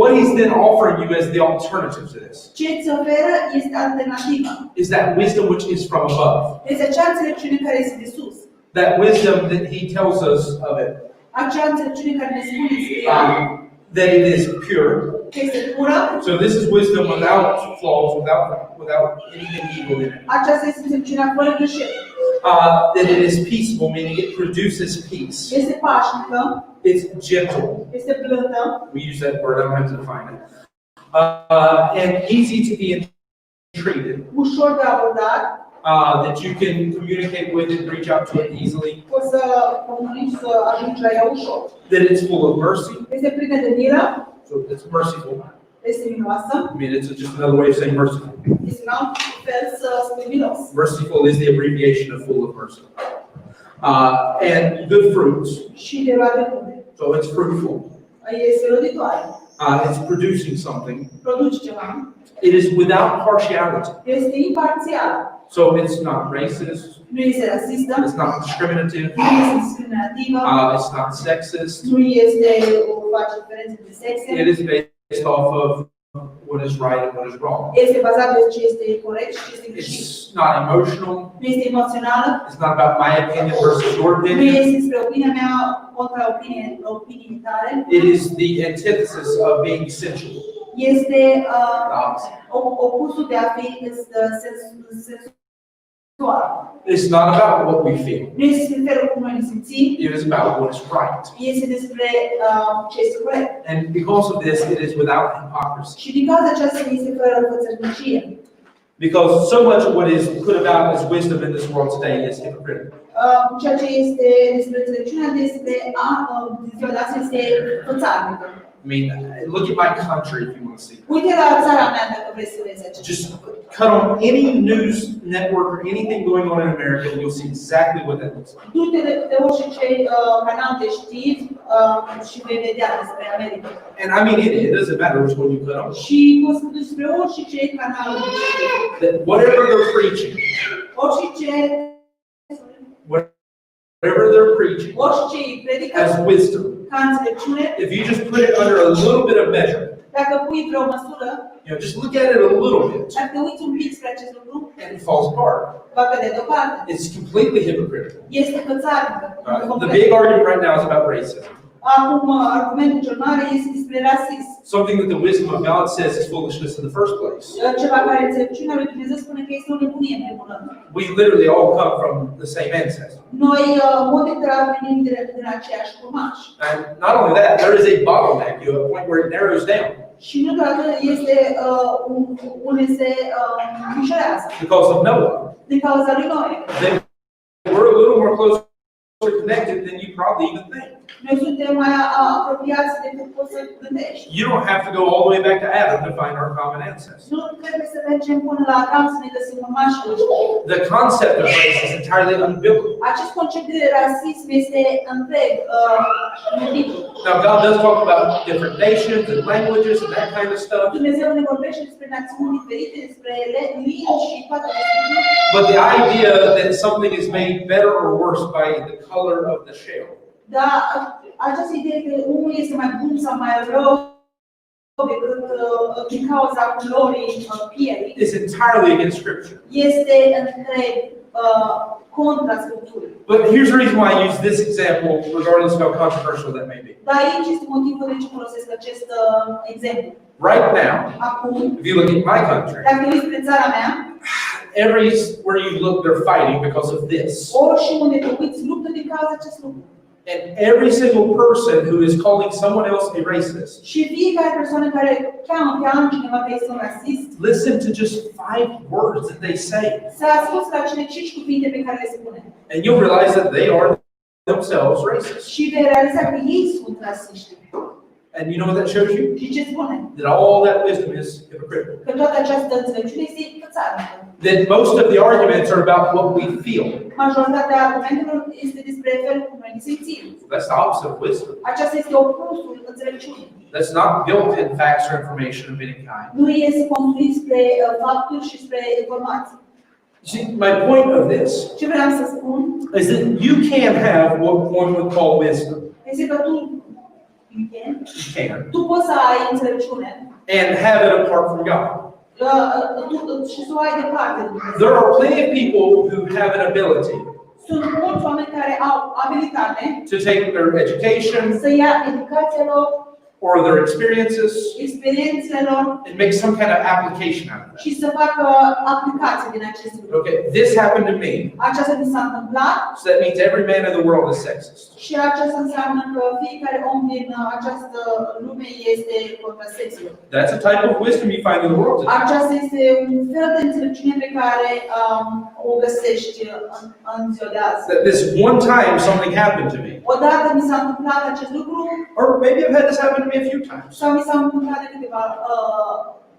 what he's then offering you as the alternative to this Ce îți oferă este alternativa. is that wisdom which is from above. Este acea înțelepciune care este de sus. That wisdom that he tells us of it, Acea înțelepciune care ne spune despre ea, that it is pure. că este pură. So this is wisdom without flaws, without anything evil in it. Aceasta este înțelepciunea fără greșeli. That it is peaceable, meaning it produces peace. Este pașnică, It's gentle. este blândă, We use that word, I don't have to define it. And easy to be entreated. ușor de abordat, That you can communicate with and reach out to it easily. poți să comunici, să ajungi la ea ușor. That it's full of mercy. Este plină de milă, So it's merciful. este miloasă, I mean, it's just another way of saying merciful. este un alt fel să spui milos. Merciful is the abbreviation of full of mercy. And good fruits. Și de roade bune. So it's fruitful. Este roditoare, It's producing something. produce ceva, It is without partiality. este imparțial, So it's not racist. nu este rasistă, It's not discriminative. nu este discriminativă, It's not sexist. nu este o face diferență de sexe, It is based off of what is right and what is wrong. este bazat pe ce este corect și ce este greșit. It's not emotional. Nu este emoțională, It's not about my opinion versus your nu opinion. este despre opinia mea contra opiniei tale, It is the antithesis of being sensual. este opusul de a fi sensual. It's not about what we feel. Nu este despre felul cum noi ne simțim, It is about what is right. este despre ce este corect. And because of this, it is without hypocrisy. Și din cauza aceasta este fără fățărnicie. Because so much of what is put about as wisdom in this world today is hypocritical. Ceea ce este despre înțelepciunea despre ziua de astăzi este fățarnică. I mean, look at my country if you want to see. Uite la țara mea dacă vrei să vezi acest. Just cut on any news network or anything going on in America, and you'll see exactly what that looks like. Du-te de orice canal de știri și vei vedea despre America. And I mean, it doesn't matter which one you cut on. Și poți să duci spre orice canal de știri. That whatever they're preaching, Orice whatever they're preaching orice îi predică as wisdom. ca înțelepciune, If you just put it under a little bit of measure, dacă pui vreo măsură, just look at it a little bit, dacă te uiți un pic spre acest lucru, and it falls apart. va cădea deoparte. It's completely hypocritical. Este fățarnică. The big argument right now is about racism. Acum, argumentul cel mare este despre rasism. Something that the wisdom of God says is foolishness in the first place. Ceva care înțelepciunea lui Dumnezeu spune că este o nebunie în primul rând. We literally all come from the same ancestor. Noi, în mod literal, venim din aceiași urmași. And not only that, there is a bottleneck, a point where it narrows down. Și nu doar atât, este unde se ușurează. Because of Noah. Din cauza lui Noe. We're a little more closely connected than you probably even think. Noi suntem mai apropiați decât poți să gândești. You don't have to go all the way back to Adam to find our common ancestor. Nu trebuie să mergem până la Adam să ne găsim urmașii ăștia. The concept of race is entirely unbiblical. Acest concept de rasism este întreg nebiblic. Now, God does talk about different nations and languages and that kind of stuff. Dumnezeu ne vorbește despre națiuni diferite, despre limbi și toate aceste lucruri. But the idea that something is made better or worse by the color of the shell Dar această idee că unul este mai bun sau mai rău decât din cauza culorii pielii is entirely against Scripture. este întreg contra Scripturii. But here's the reason why I use this example, regardless of how controversial that may be. Dar aici este motivul de ce folosesc acest exemplu. Right now, Acum, if you look at my country, dacă te uiți spre țara mea, everywhere you look, they're fighting because of this. orice unde te uiți, luptă din cauza acest lucru. And every single person who is calling someone else a racist, Și fiecare persoană care cheamă pe altcineva că este un rasist, listen to just 5 words that they say, să asculți la cele 5 cuvinte pe care le spune. and you'll realize that they are themselves racist. Și vei realiza că ei sunt rasiști. And you know what that shows you? Și ce spune? That all that wisdom is hypocritical. Că toată această înțelepciune este fățarnică. That most of the arguments are about what we feel. Majoritatea argumentelor este despre felul cum noi ne simțim. That's the opposite of wisdom. Aceasta este opusul înțelepciunii. That's not built in facts or information of any kind. Nu este construit spre fapturi și spre informații. See, my point of this Ce vreau să spun is that you can have what one would call wisdom. este că tu You can. tu poți să ai înțelepciune And have it apart from God. și să o ai departe de Dumnezeu. There are plenty of people who have an ability Sunt mulți oameni care au abilitate to take their education să ia educația lor, or their experiences experiențele lor and make some kind of application out of that. și să facă aplicații din acest lucru. Okay, this happened to me. Aceasta mi s-a întâmplat So that means every man in the world is sexist. și aceasta înseamnă că fiecare om din această lume este contra sexului. That's a type of wisdom you find in the world today. Aceasta este un fel de înțelepciune pe care o găsești în ziua de azi. That this one time something happened to me. Odată mi s-a întâmplat acest lucru, Or maybe I've had this happen to me a few times. sau mi s-a întâmplat de câteva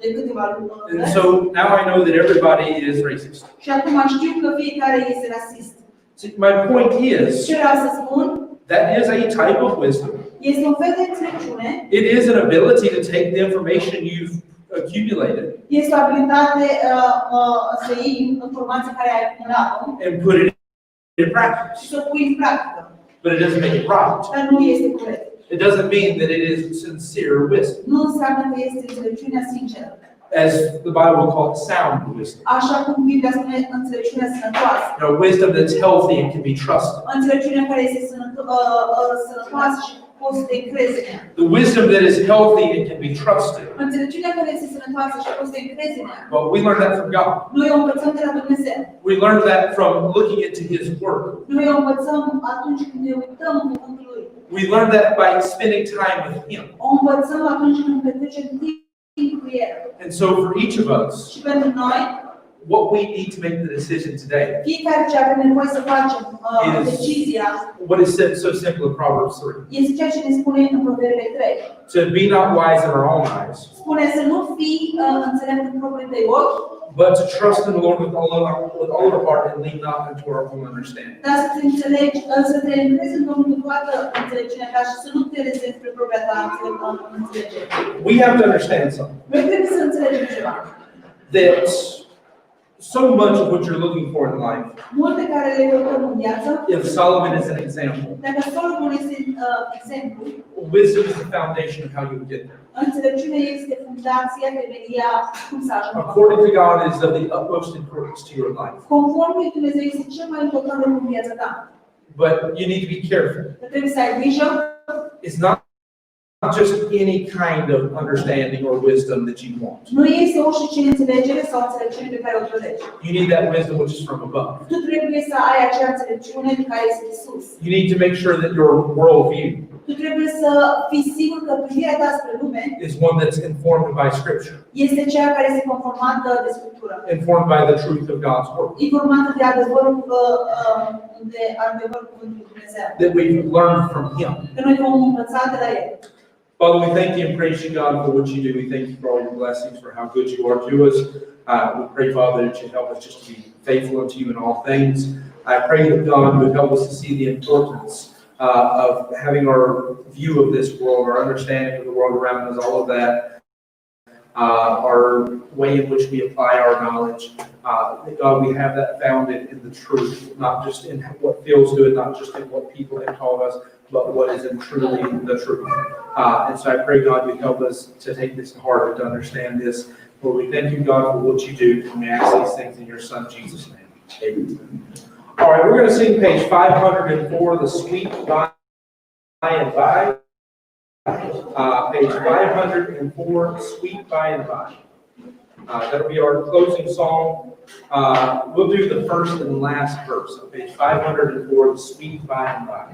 And luni. so now I know that everybody is racist. Și acum știu că fiecare este rasist. See, my point is, Ce vreau să spun? that is a type of wisdom. Este un fel de înțelepciune, It is an ability to take the information you've accumulated este o abilitate să iei informația care ai acumulat-o and put it in practice. și să o pui în practică. But it doesn't make it right. Dar nu este corect. It doesn't mean that it is sincere wisdom, Nu înseamnă că este înțelepciunea sinceră. as the Bible will call it sound wisdom. Așa cum Biblia spune înțelepciunea sănătoasă. Wisdom that's healthy and can be trusted. Înțelepciunea care este sănătoasă și poți să te încrezi în ea. The wisdom that is healthy and can be trusted. Înțelepciunea care este sănătoasă și poți să te încrezi în ea. But we learn that from God. Noi o învățăm de la Dumnezeu. We learn that from looking into His Word. Noi o învățăm atunci când ne uităm în cuvântul Lui. We learn that by spending time with Him. O învățăm atunci când petrecem timp cu El. And so for each of us, Și pentru noi, what we need to make the decision today fiecare ce avem nevoie să facem decizia what is said so simple in Proverbs 3. este ceea ce ne spune în Proverbele 3. To be not wise in our own eyes, Spune să nu fii înțelept în propriul tăi ochi, but to trust in the Lord with all of our heart and lean not into our own understanding. dar să te înțelegi, să te încrezi în Domnul cu toată înțelepciunea ta și să nu te rezervi spre propria ta înțelegere. We have to understand something. Noi trebuie să înțelegem ceva. That so much of what you're looking for in life. Multe care le căutăm în viață. If Solomon is an example, Dacă Solomon este exemplu, wisdom is the foundation of how you get there. înțelepciunea este fundația, temelia, cum să ajungă. According to God, is of the utmost importance to your life. Conform lui Dumnezeu este cel mai important lucru în viața ta. But you need to be careful. Că trebuie să ai grijă. It's not just any kind of understanding or wisdom that you want. Nu este orice ce înțelegere sau înțelepciune pe care o dorești. You need that wisdom which is from above. Tu trebuie să ai acea înțelepciune care este de sus. You need to make sure that your worldview Tu trebuie să fii sigur că privirea ta spre lume is one that's informed by Scripture, este cea care este conformată de Scriptură, informed by the truth of God's Word, informată de adevărul cuvântului Dumnezeu. that we've learned from Him. Că noi vom învăța de la El. Father, we thank you and praise you, God, for what you do. We thank you for all your blessings, for how good you are to us. We pray, Father, that you help us just to be faithful unto you in all things. I pray that God would help us to see the importance of having our view of this world, our understanding of the world around us, all of that, our way in which we apply our knowledge. That God, we have that founded in the truth, not just in what feels good, not just in what people have taught us, but what is in truly the truth. And so I pray, God, you help us to take this to heart and to understand this. Lord, we thank you, God, for what you do, and we ask these things in your Son, Jesus' name. Amen. All right, we're going to sing page 504, The Sweet By and By. Page 504, Sweet By and By. That'll be our closing song. We'll do the first and last verse of page 504, The Sweet By and By.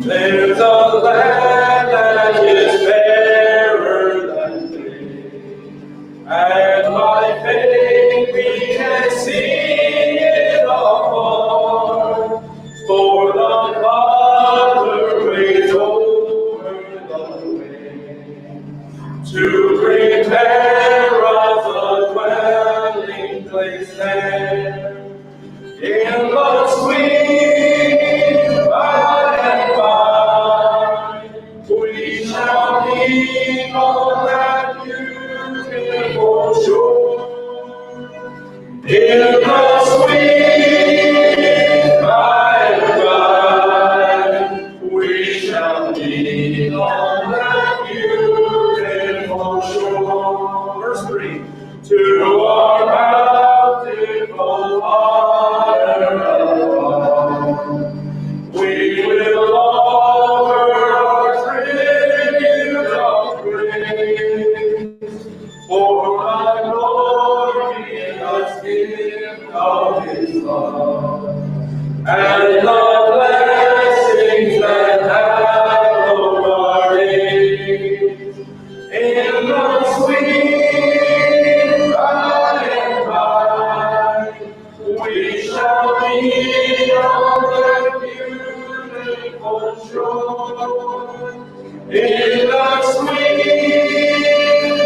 There's a land that is fairer than day, and by faith we can see it afar. For the Father waits over the way to prepare us a dwelling place there in the sweet by and by. We shall be on that beautiful shore in the sweet by and by. We shall be on that beautiful shore. Verse 3. To our bountiful Father above, we will offer our tribute of praise for the glorious gift of His love and the blessings that hallow our days in the sweet by and by. We shall be on that beautiful shore in the sweet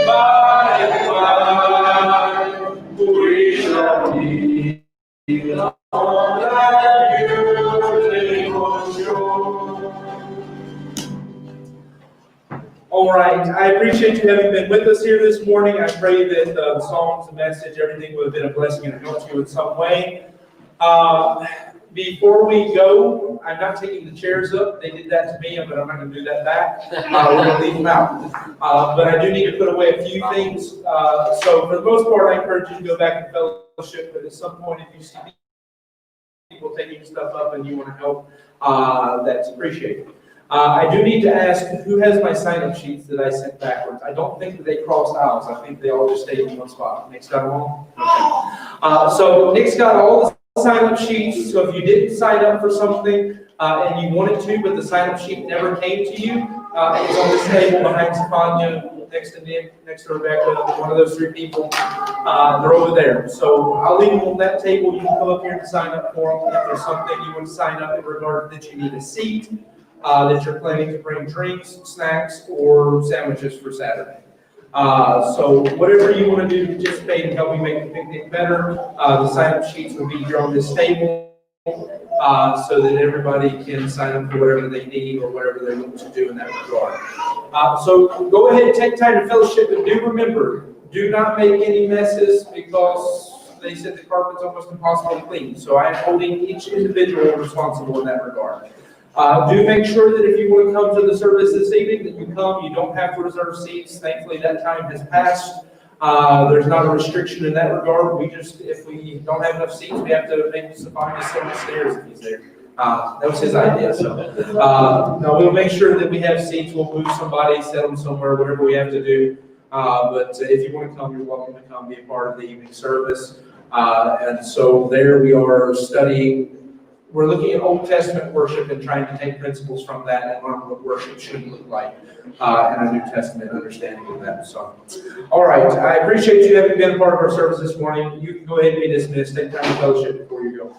by and by. We shall be on that beautiful shore. All right, I appreciate you having been with us here this morning. I pray that the songs, the message, everything would have been a blessing and a help to you in some way. Before we go, I'm not taking the chairs up. They did that to me, but I'm not going to do that back. We're going to leave them out. But I do need to put away a few things. So for the most part, I encourage you to go back and fellowship. But at some point, if you see people taking stuff up and you want to help, that's appreciated. I do need to ask, who has my sign-up sheets that I sent backwards? I don't think that they crossed aisles. I think they all just stayed in one spot. Nick's got them all? Okay. So Nick's got all the sign-up sheets. So if you didn't sign up for something and you wanted to, but the sign-up sheet never came to you, it's on this table behind Stefania, next to Nick, next to Rebecca, one of those three people. They're over there. So I'll leave them on that table. You can come up here and sign up for them. If there's something you want to sign up in regard that you need a seat, that you're planning to bring drinks, snacks, or sandwiches for Saturday. So whatever you want to do to participate and help me make the picnic better, the sign-up sheets will be here on this table. so that everybody can sign up for whatever they need or whatever they're looking to do in that regard. So go ahead and take time to fellowship, but do remember, do not make any messes because they said the carpet's almost impossible to clean. So I am holding each individual responsible in that regard. Do make sure that if you want to come to the service this evening, that you come. You don't have to reserve seats. Thankfully, that time has passed. There's not a restriction in that regard. We just, if we don't have enough seats, we have to make Stephania sit on the stairs if he's there. That was his idea, so. No, we'll make sure that we have seats. We'll move somebody, set them somewhere, whatever we have to do. But if you want to come, you're welcome to come be a part of the evening service. And so there we are studying. We're looking at Old Testament worship and trying to take principles from that and learn what worship should look like in a New Testament understanding of that. So, all right, I appreciate you having been a part of our service this morning. You can go ahead and be dismissed. Take time to fellowship before you go.